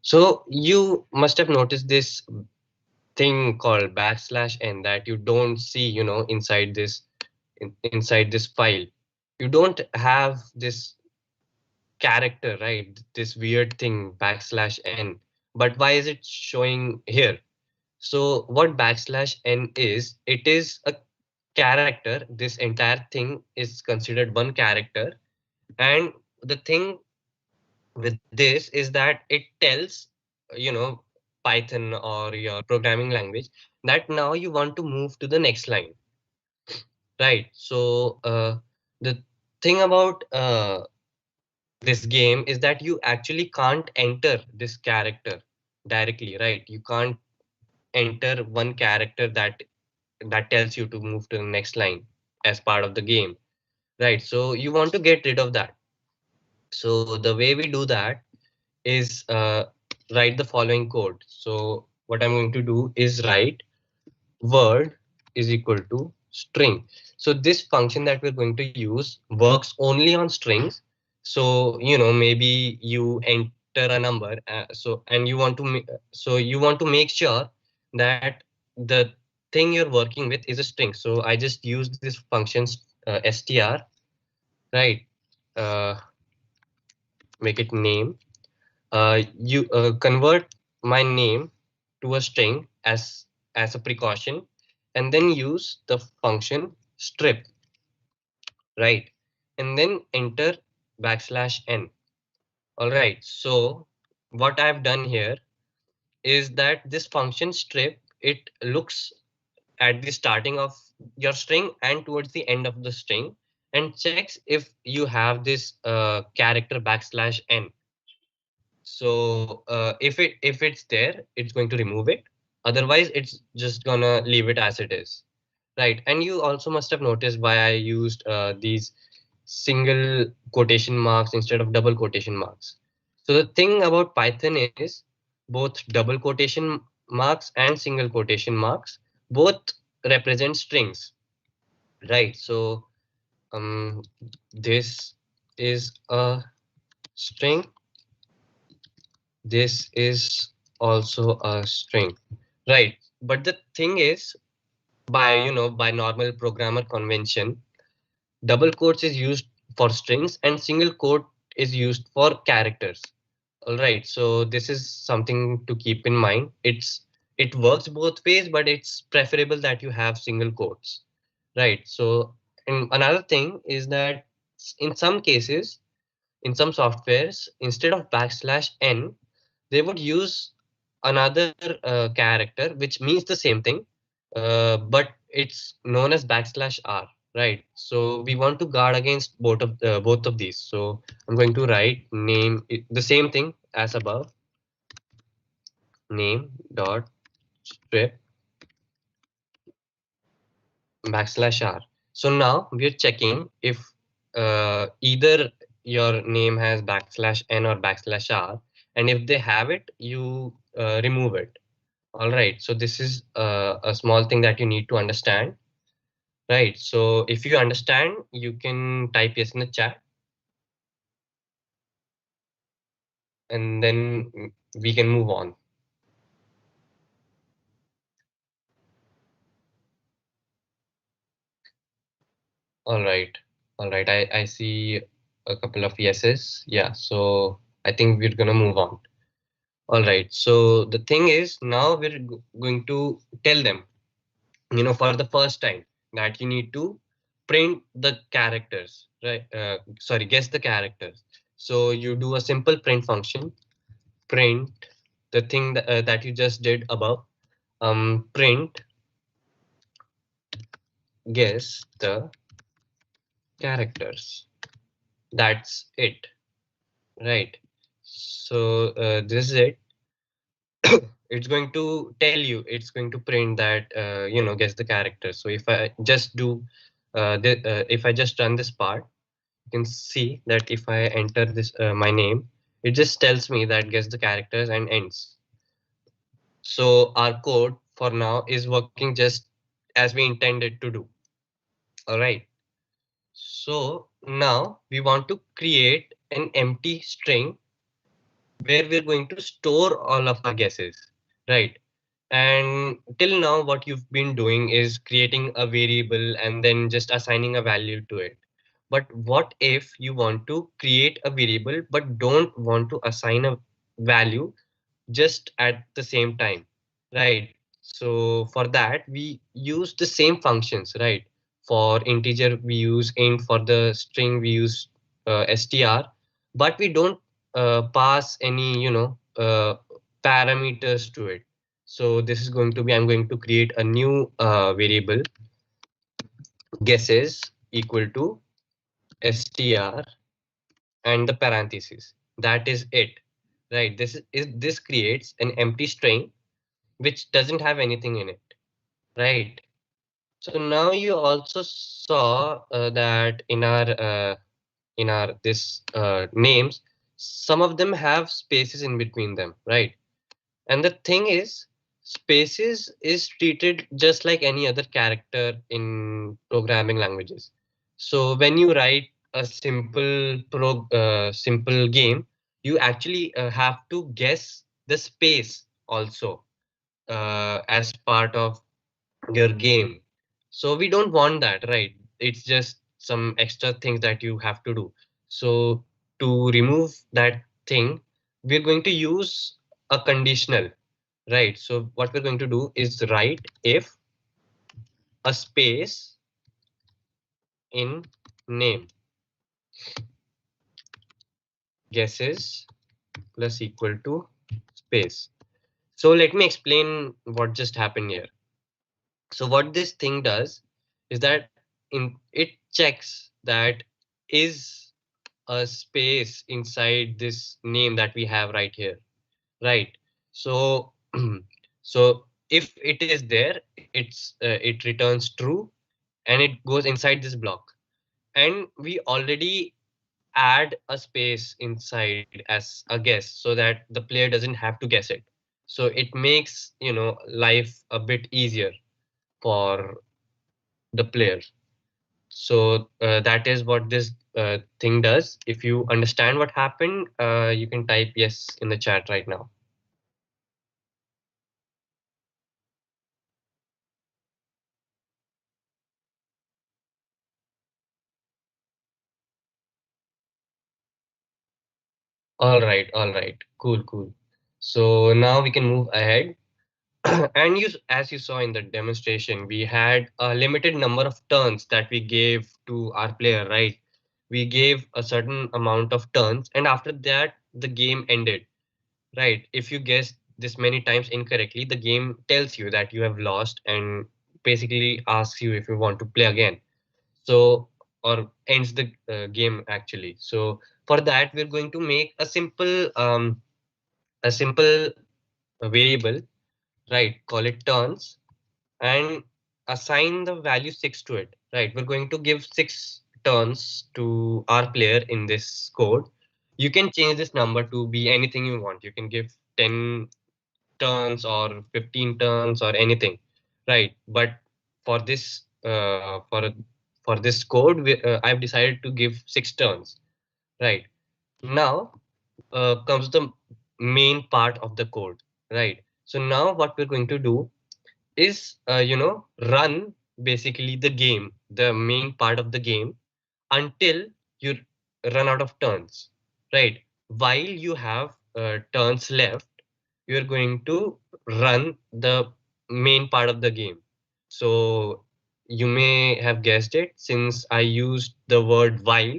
So you must have noticed this thing called \n that you don't see, inside inside this file. You don't have this character, right? This weird thing \n. But why is it showing here? So what \n is, it is a character. This entire thing is considered one character. And the thing with this is that it tells, you know, Python or your programming language that now you want to move to the next line, right? So the thing about this game is that you actually can't enter this character directly, right? You can't enter one character that tells you to move to the next line as part of the game, right? So you want to get rid of that. So the way we do that is write the following code. So what I'm going to do is write word is equal to string. So this function that we're going to use works only on strings. So maybe you enter a number, and you want to make sure that the thing you're working with is a string. So I just use this function str, right? uh, Make it name. You convert my name to a string as a precaution, and then use the function strip, right? And then enter \n. All right, so what I've done here is that this function strip, it looks at the starting of your string and towards the end of the string and checks if you have this character \n. So if it's there, it's going to remove it. Otherwise, it's just gonna leave it as it is. Right. And you also must have noticed why I used these single quotation marks instead of double quotation marks. So the thing about Python is both double quotation marks and single quotation marks both represent strings. Right. So this is a string. This is also a string. Right. But the thing is, by normal programmer convention, double quotes is used for strings and single quote is used for characters. All right, so this is something to keep in mind. It works both ways, but it's preferable that you have single quotes. Right. So, and another thing is that in some cases, in some softwares, instead of \n, they would use another character which means the same thing, but it's known as \r, right? So we want to guard against both of these. So I'm going to write the same thing as above, name dot strip \r. So now we're checking if either your name has \n or \r, and if they have it, you remove it. All right, so this is a small thing that you need to understand. Right, so if you understand, you can type yes in the chat, and then we can move on. All right, I see a couple of yeses. Yeah, so I think we're gonna move on. All right, so the thing is now we're going to tell them, for the first time that you need to print the characters, right? Sorry, guess the characters. So you do a simple print function, print the thing that you just did above, print guess the characters. That's it, right? So this is it. It's going to tell you, it's going to print that, guess the character. So if I just do if I just run this part, you can see that if I enter this my name, it just tells me that guess the characters and ends. So our code for now is working just as we intended to do. All right, so now we want to create an empty string where we're going to store all of our guesses, right? And till now, what you've been doing is creating a variable and then just assigning a value to it. But what if you want to create a variable but don't want to assign a value just at the same time, right? So for that, we use the same functions, right? For integer, we use int. For the string, we use str, but we don't pass any, parameters to it. So this is going to be, I'm going to create a new variable, guesses equal to str and the parentheses. That is it, right? This creates an empty string which doesn't have anything in it, right? So now you also saw that in our this names, some of them have spaces in between them, right? And the thing is, spaces is treated just like any other character in programming languages. So when you write a simple game, you actually have to guess the space also as part of your game. So we don't want that, right? It's just some extra things that you have to do. So to remove that thing, we're going to use a conditional, right? So what we're going to do is write if a space in name. Guesses plus equal to space. So let me explain what just happened here. So what this thing does is that it checks that is a space inside this name that we have right here, right? So so if it is there, it returns true and it goes inside this block. And we already add a space inside as a guess so that the player doesn't have to guess it. So it makes, life a bit easier for the player. So that is what this thing does. If you understand what happened, you can type yes in the chat right now. All right, cool. So now we can move ahead. And as you saw in the demonstration, we had a limited number of turns that we gave to our player, right? We gave a certain amount of turns, and after that, the game ended, right? If you guessed this many times incorrectly, the game tells you that you have lost and basically asks you if you want to play again. So, or ends the game actually. So for that, we're going to make a simple variable, right? Call it turns and assign the value 6 to it, right? We're going to give 6 turns to our player in this code. You can change this number to be anything you want. You can give 10 turns or 15 turns or anything, right? But for this for this code, I've decided to give 6 turns, right? Now comes the main part of the code, right? So now what we're going to do is run basically the game, the main part of the game, until you run out of turns, right? While you have turns left, you're going to run the main part of the game. So you may have guessed it, since I used the word while,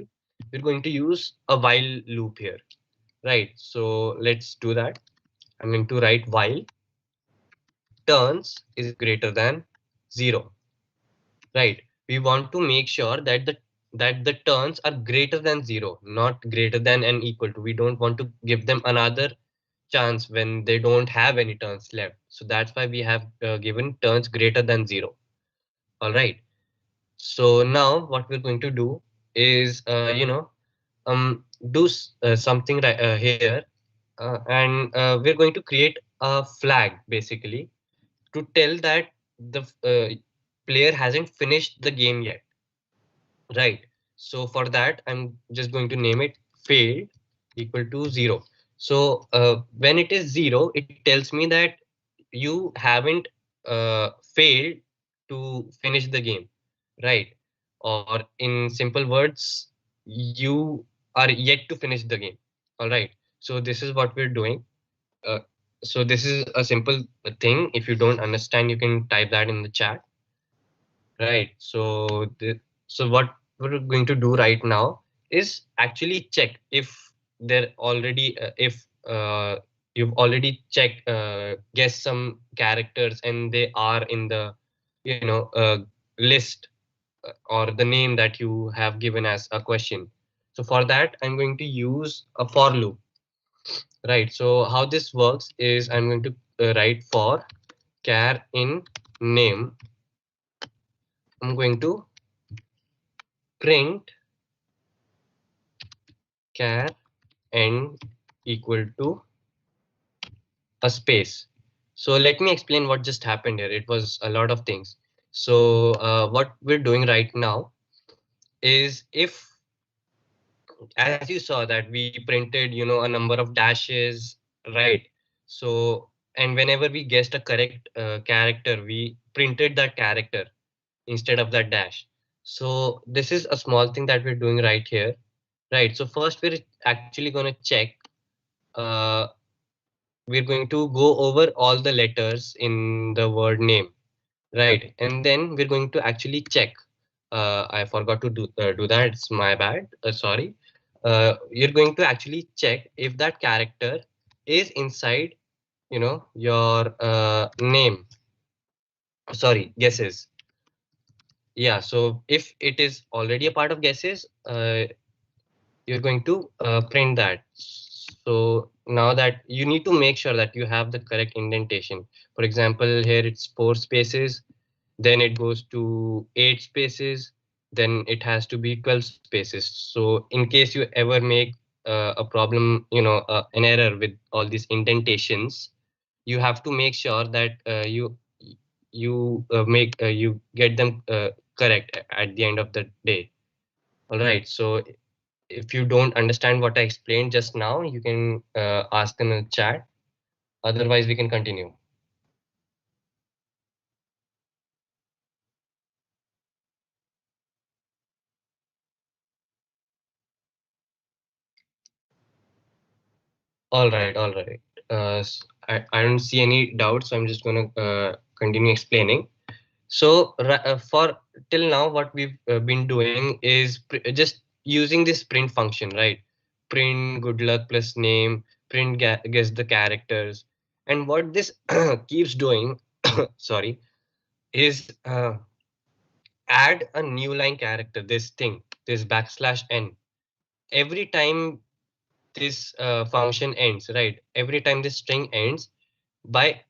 we're going to use a while loop here, right? So let's do that. I'm going to write while turns is greater than 0, right? We want to make sure that the turns are greater than 0, not greater than and equal to. We don't want to give them another chance when they don't have any turns left. So that's why we have given turns greater than 0. All right. So now what we're going to do is do something here, and we're going to create a flag basically to tell that the player hasn't finished the game yet, right? So for that, I'm just going to name it failed equal to 0. So when it is 0, it tells me that you haven't failed to finish the game, right? Or in simple words, you are yet to finish the game. All right. So this is what we're doing. Uh, so this is a simple thing. If you don't understand, you can type that in the chat. Right. So so what we're going to do right now is actually check if they're already if you've already checked guessed some characters and they are in the list or the name that you have given as a question. So for that, I'm going to use a for loop. Right. So how this works is I'm going to write for char in name. I'm going to print char n equal to a space. So let me explain what just happened here. It was a lot of things. So what we're doing right now is, if, as you saw, that we printed, a number of dashes, right? So, and whenever we guessed a correct character, we printed that character instead of that dash. So this is a small thing that we're doing right here, right? So first we're actually going to check. Uh, we're going to go over all the letters in the word name, right? And then we're going to actually check. I forgot to do that. It's my bad. Sorry. You're going to actually check if that character is inside, your name. Sorry, guesses. Yeah. So if it is already a part of guesses, you're going to print that. So now that you need to make sure that you have the correct indentation. For example, here it's 4 spaces, then it goes to 8 spaces, then it has to be 12 spaces. So in case you ever make a problem, an error with all these indentations, you have to make sure that you get them correct at the end of the day. All right. So if you don't understand what I explained just now, you can ask them in the chat. Otherwise, we can continue. All right, all right. I don't see any doubts, so I'm just going to continue explaining. So for till now, what we've been doing is just using this print function, right? Print good luck plus name, print guess the characters. And what this keeps doing, sorry, is add a new line character, this thing, this \n. Every time this function ends, right? Every time this string ends, by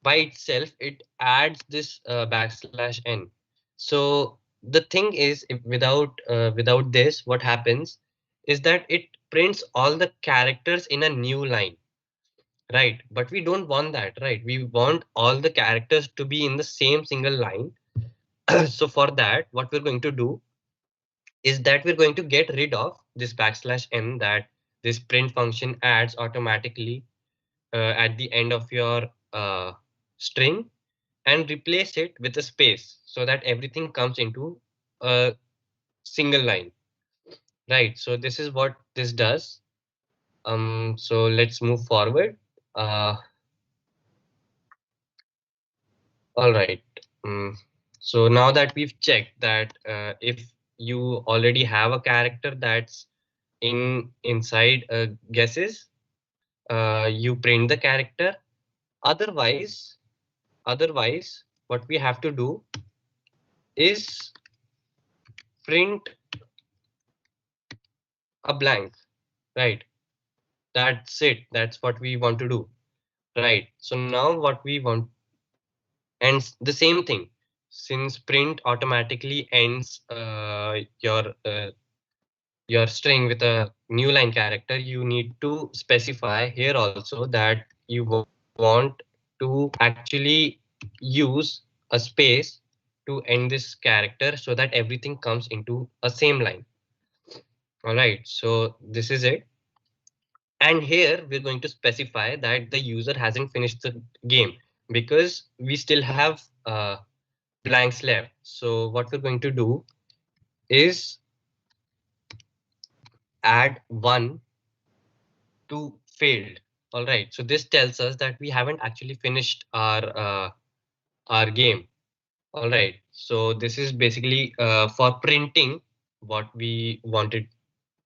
itself, it adds this \n. So the thing is, if without this, what happens is that it prints all the characters in a new line, right? But we don't want that, right? We want all the characters to be in the same single line. So for that, what we're going to do is that we're going to get rid of this \n that this print function adds automatically at the end of your string, and replace it with a space so that everything comes into a single line, right? So this is what this does. So let's move forward. uh, all right. um, so now that we've checked that if you already have a character that's inside guesses, you print the character. Otherwise, what we have to do is print a blank, right? That's it. That's what we want to do, right? So now what we want, and the same thing, since print automatically ends your string with a new line character, you need to specify here also that you want to actually use a space to end this character so that everything comes into a same line. All right, so this is it. And here we're going to specify that the user hasn't finished the game because we still have blanks left. So what we're going to do is add 1 to failed. All right. So this tells us that we haven't actually finished our game. All right. So this is basically for printing what we wanted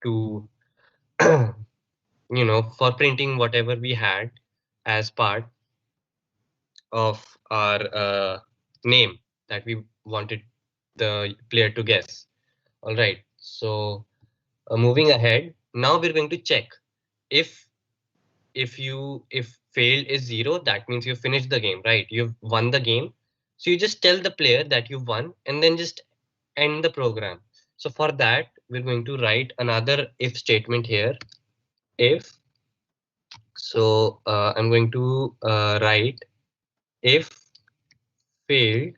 to, for printing whatever we had as part of our name that we wanted the player to guess. All right. So moving ahead, now we're going to check if if failed is 0, that means you finished the game, right? You've won the game. So you just tell the player that you won and then just end the program. So for that, we're going to write another if statement here. If I'm going to write if failed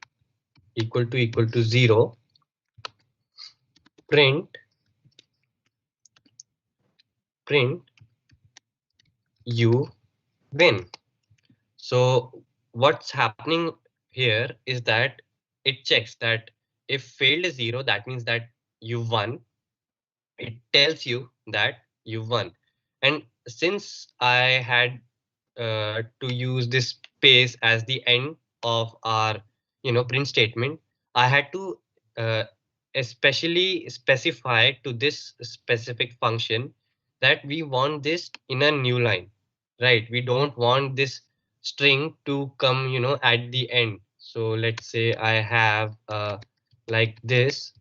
equal to 0, print print you win. So what's happening here is that it checks that if failed is 0, that means that you won. It tells you that you won. And since I had to use this space as the end of our print statement, I had to especially specify to this specific function that we want this in a new line, right? We don't want this string to come, at the end. So let's say I have like this,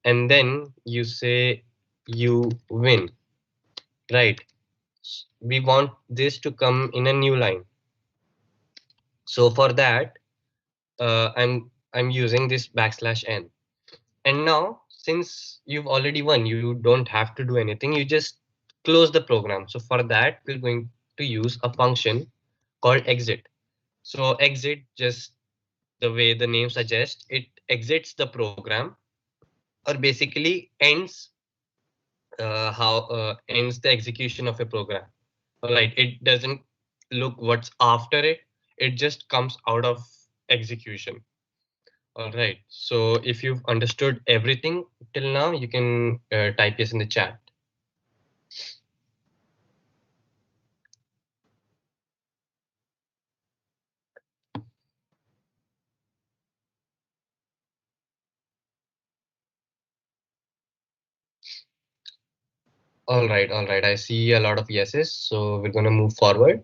and then you say you win, right? We want this to come in a new line. So for that, I'm using this \n. And now, since you've already won, you don't have to do anything. You just close the program. So for that, we're going to use a function called exit. So exit, just the way the name suggests, it exits the program, or basically ends the execution of a program. All right, it doesn't look what's after it. It just comes out of execution. All right. So if you've understood everything till now, you can type yes in the chat. All right. All right. I see a lot of yeses. So we're going to move forward.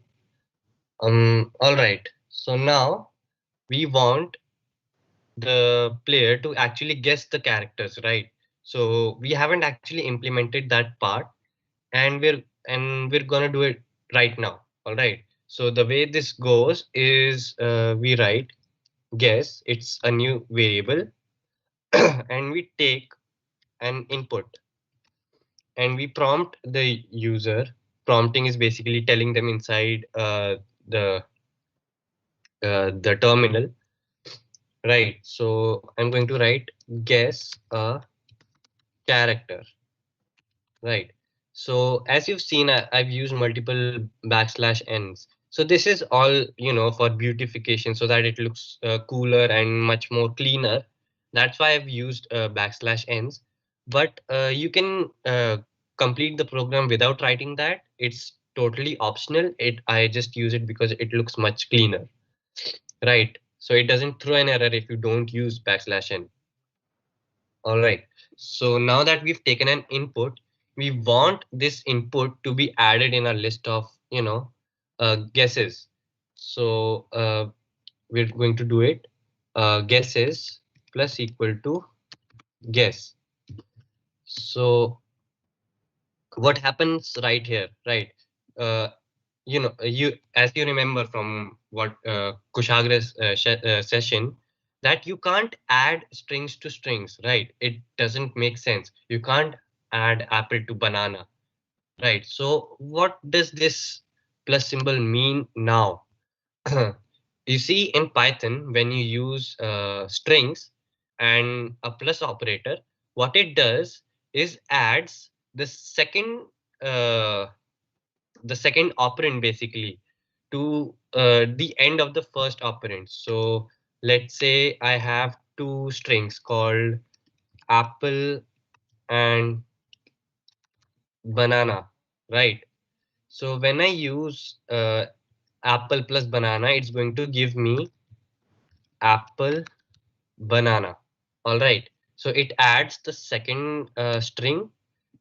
All right. So now we want the player to actually guess the characters, right? So we haven't actually implemented that part, and we're going to do it right now. All right. So the way this goes is we write guess. It's a new variable and we take an input and we prompt the user. Prompting is basically telling them inside the the terminal, right? So I'm going to write guess a character, right? So as you've seen, I've used multiple \n's. So this is all, for beautification so that it looks cooler and much more cleaner. That's why I've used \n's. But you can complete the program without writing that. It's totally optional. I just use it because it looks much cleaner, right? So it doesn't throw an error if you don't use \n. All right. So now that we've taken an input, we want this input to be added in a list of, guesses. So we're going to do it. Guesses plus equal to guess. So what happens right here, right? Uh, you as you remember from what Kushagra's session, that you can't add strings to strings, right? It doesn't make sense. You can't add apple to banana, right? So what does this plus symbol mean now? You see, in Python, when you use strings and a plus operator, what it does is adds uh, the second operand basically to the end of the first operand. So let's say I have two strings called apple and banana, right? So when I use apple plus banana, it's going to give me apple banana. All right. So it adds the second string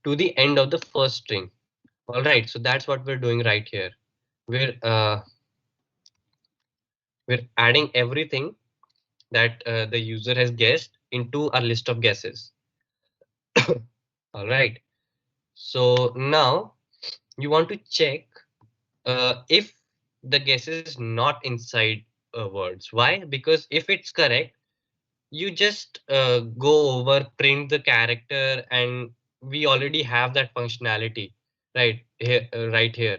to the end of the first string. All right. So that's what we're doing right here. We're uh, we're adding everything that the user has guessed into our list of guesses. All right. So now you want to check if the guess is not inside words. Why? Because if it's correct, you just go over, print the character, and we already have that functionality right here.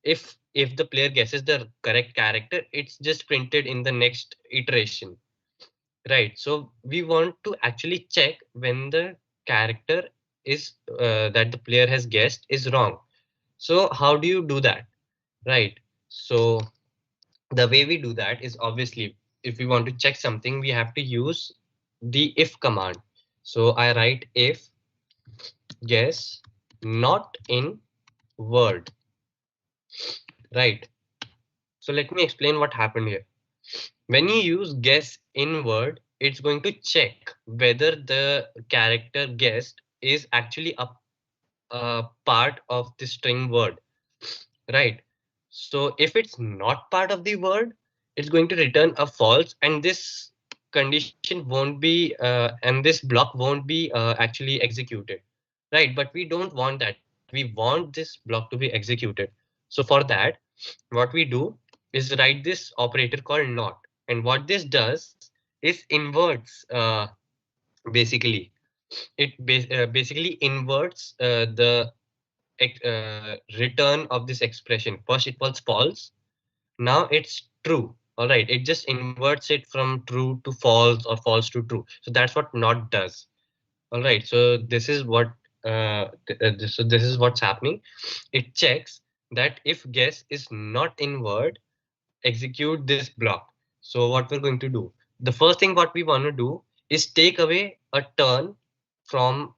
If the player guesses the correct character, it's just printed in the next iteration. Right. So we want to actually check when the character is that the player has guessed is wrong. So how do you do that? Right. So the way we do that is obviously if we want to check something, we have to use the if command. So I write if guess not in word. Right. So let me explain what happened here. When you use guess in word, it's going to check whether the character guessed is actually a part of the string word, right? So if it's not part of the word, it's going to return a false, and this condition won't be and this block won't be actually executed, right? But we don't want that. We want this block to be executed. So for that, what we do is write this operator called not, and what this does is inverts basically basically inverts the return of this expression. First it was false, now it's true. All right, it just inverts it from true to false or false to true. So that's what not does. All right, so this is what this is what's happening. It checks that if guess is not in word, execute this block. So what we're going to do, the first thing what we want to do is take away a turn from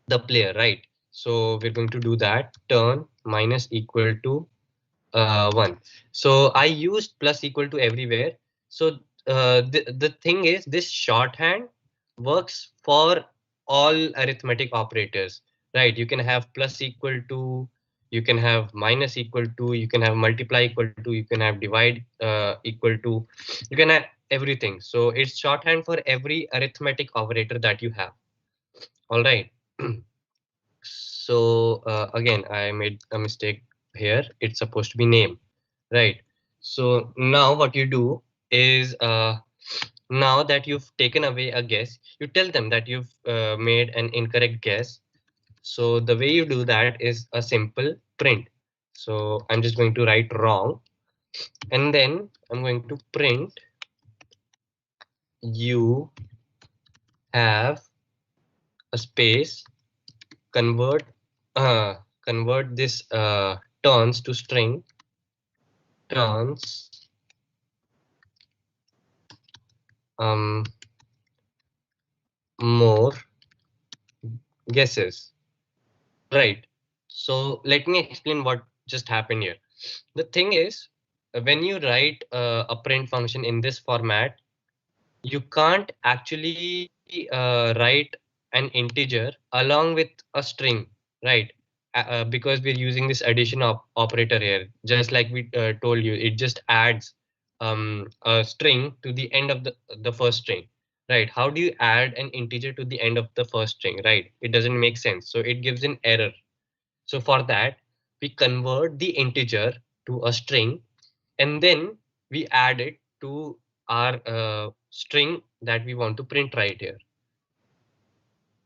the player, right? So we're going to do that. Turn minus equal to 1. So I used plus equal to everywhere. So the thing is, this shorthand works for all arithmetic operators, right? You can have plus equal to, you can have minus equal to, you can have multiply equal to, you can have divide equal to, you can have everything. So it's shorthand for every arithmetic operator that you have. All right. So again, I made a mistake here. It's supposed to be name, right? So now what you do is now that you've taken away a guess, you tell them that you've made an incorrect guess. So the way you do that is a simple print. So I'm just going to write wrong, and then I'm going to print you have a space, convert convert this turns to string, turns um more guesses, right? So let me explain what just happened here. The thing is, when you write a print function in this format, you can't actually write an integer along with a string, right? Because we're using this addition operator here. Just like we told you, it just adds a string to the end of the first string, right? How do you add an integer to the end of the first string, right? It doesn't make sense. So it gives an error. So for that, we convert the integer to a string, and then we add it to our string that we want to print right here.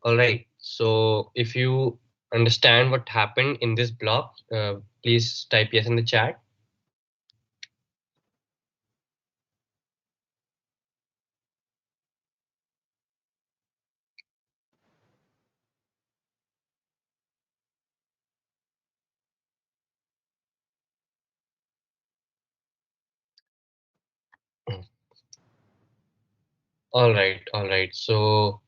All right. So if you understand what happened in this block, please type yes in the chat. All right. All right. So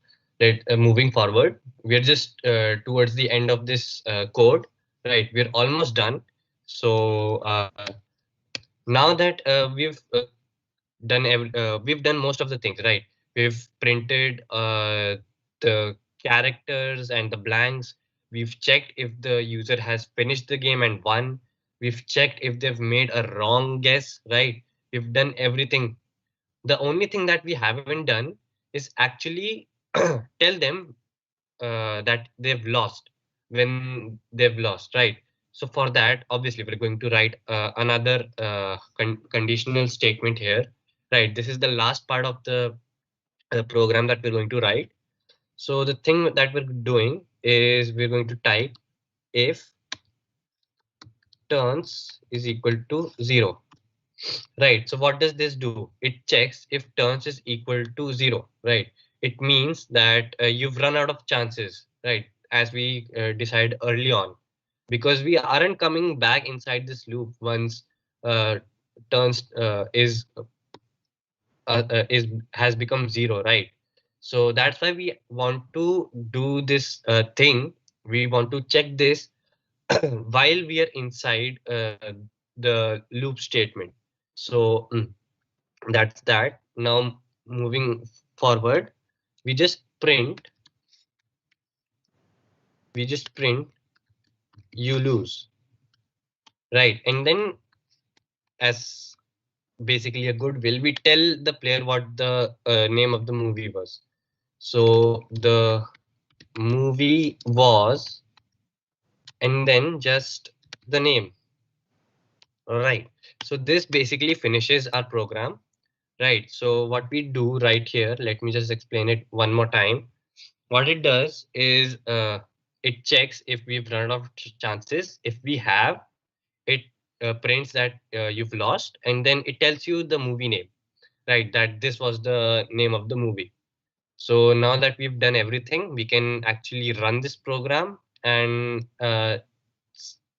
moving forward, we're just towards the end of this code, right? We're almost done. So now that we've done most of the things, right? We've printed the characters and the blanks. We've checked if the user has finished the game and won. We've checked if they've made a wrong guess, right? We've done everything. The only thing that we haven't done is actually tell them that they've lost when they've lost, right? So for that, obviously, we're going to write another conditional statement here, right? This is the last part of the program that we're going to write. So the thing that we're doing is we're going to type if turns is equal to 0. Right. So what does this do? It checks if turns is equal to 0. Right. It means that you've run out of chances. Right. As we decide early on, because we aren't coming back inside this loop once uh, turns is has become 0. Right. So that's why we want to do this thing. We want to check this while we are inside the loop statement. So That's that. Now moving forward, we just print you lose, right? And then as basically a goodwill, we tell the player what the name of the movie was. So the movie was, and then just the name. All right. So this basically finishes our program, right? So what we do right here, let me just explain it one more time. What it does is it checks if we've run out of chances. If we have, it prints that you've lost, and then it tells you the movie name, right? That this was the name of the movie. So now that we've done everything, we can actually run this program and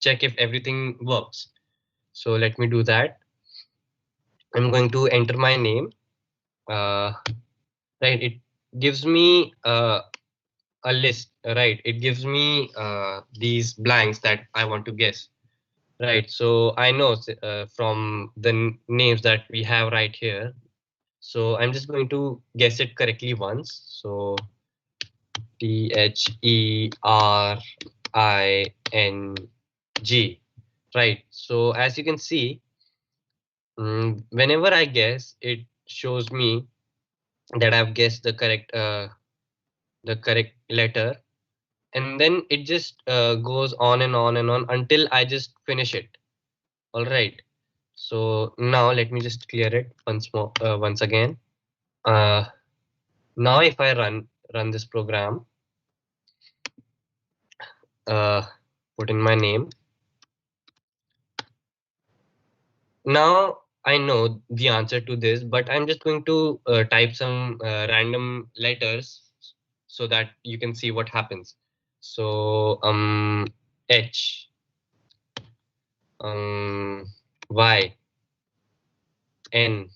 check if everything works. So let me do that. I'm going to enter my name. Right, it gives me a list, right? It gives me these blanks that I want to guess, right? So I know from the names that we have right here. So I'm just going to guess it correctly once. So THERING, right? So as you can see, whenever I guess, it shows me that I've guessed the correct letter, and then it just goes on and on and on until I just finish it. All right. So now let me just clear it once again. Uh, Now if I run this program, uh, put in my name. Now I know the answer to this, but I'm just going to type some random letters so that you can see what happens. So H, Y, N,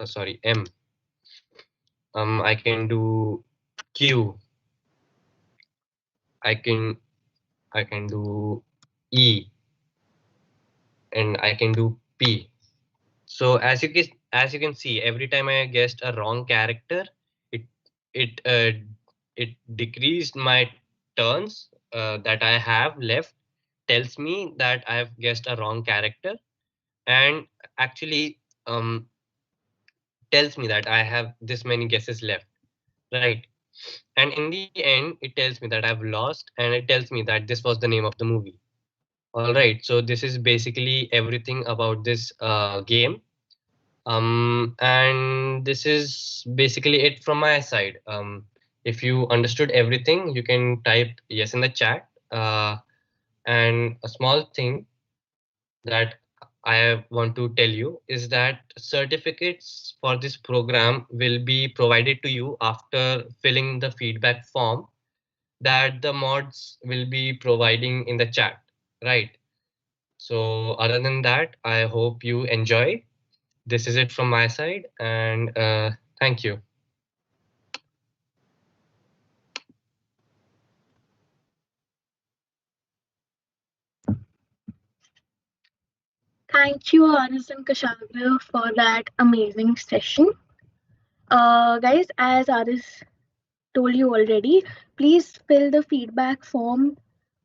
sorry, M. I can do Q. I can do E, and I can do P. So as you can see, every time I guessed a wrong character, it it uh, it decreased my turns that I have left. Tells me that I have guessed a wrong character, and actually tells me that I have this many guesses left, right? And in the end, it tells me that I've lost, and it tells me that this was the name of the movie. All right, so this is basically everything about this game. And this is basically it from my side. If you understood everything, you can type yes in the chat. And a small thing that I want to tell you is that certificates for this program will be provided to you after filling the feedback form that the mods will be providing in the chat, right? So other than that, I hope you enjoy. This is it from my side, and thank you. Thank you, Anas and Kashagra, for that amazing session. Guys, as Aris told you already, please fill the feedback form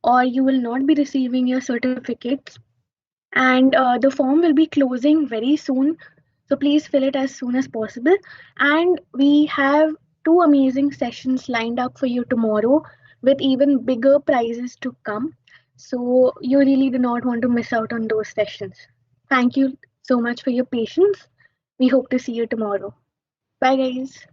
or you will not be receiving your certificates. And the form will be closing very soon. So please fill it as soon as possible. And we have two amazing sessions lined up for you tomorrow with even bigger prizes to come. So you really do not want to miss out on those sessions. Thank you so much for your patience. We hope to see you tomorrow. Bye, guys.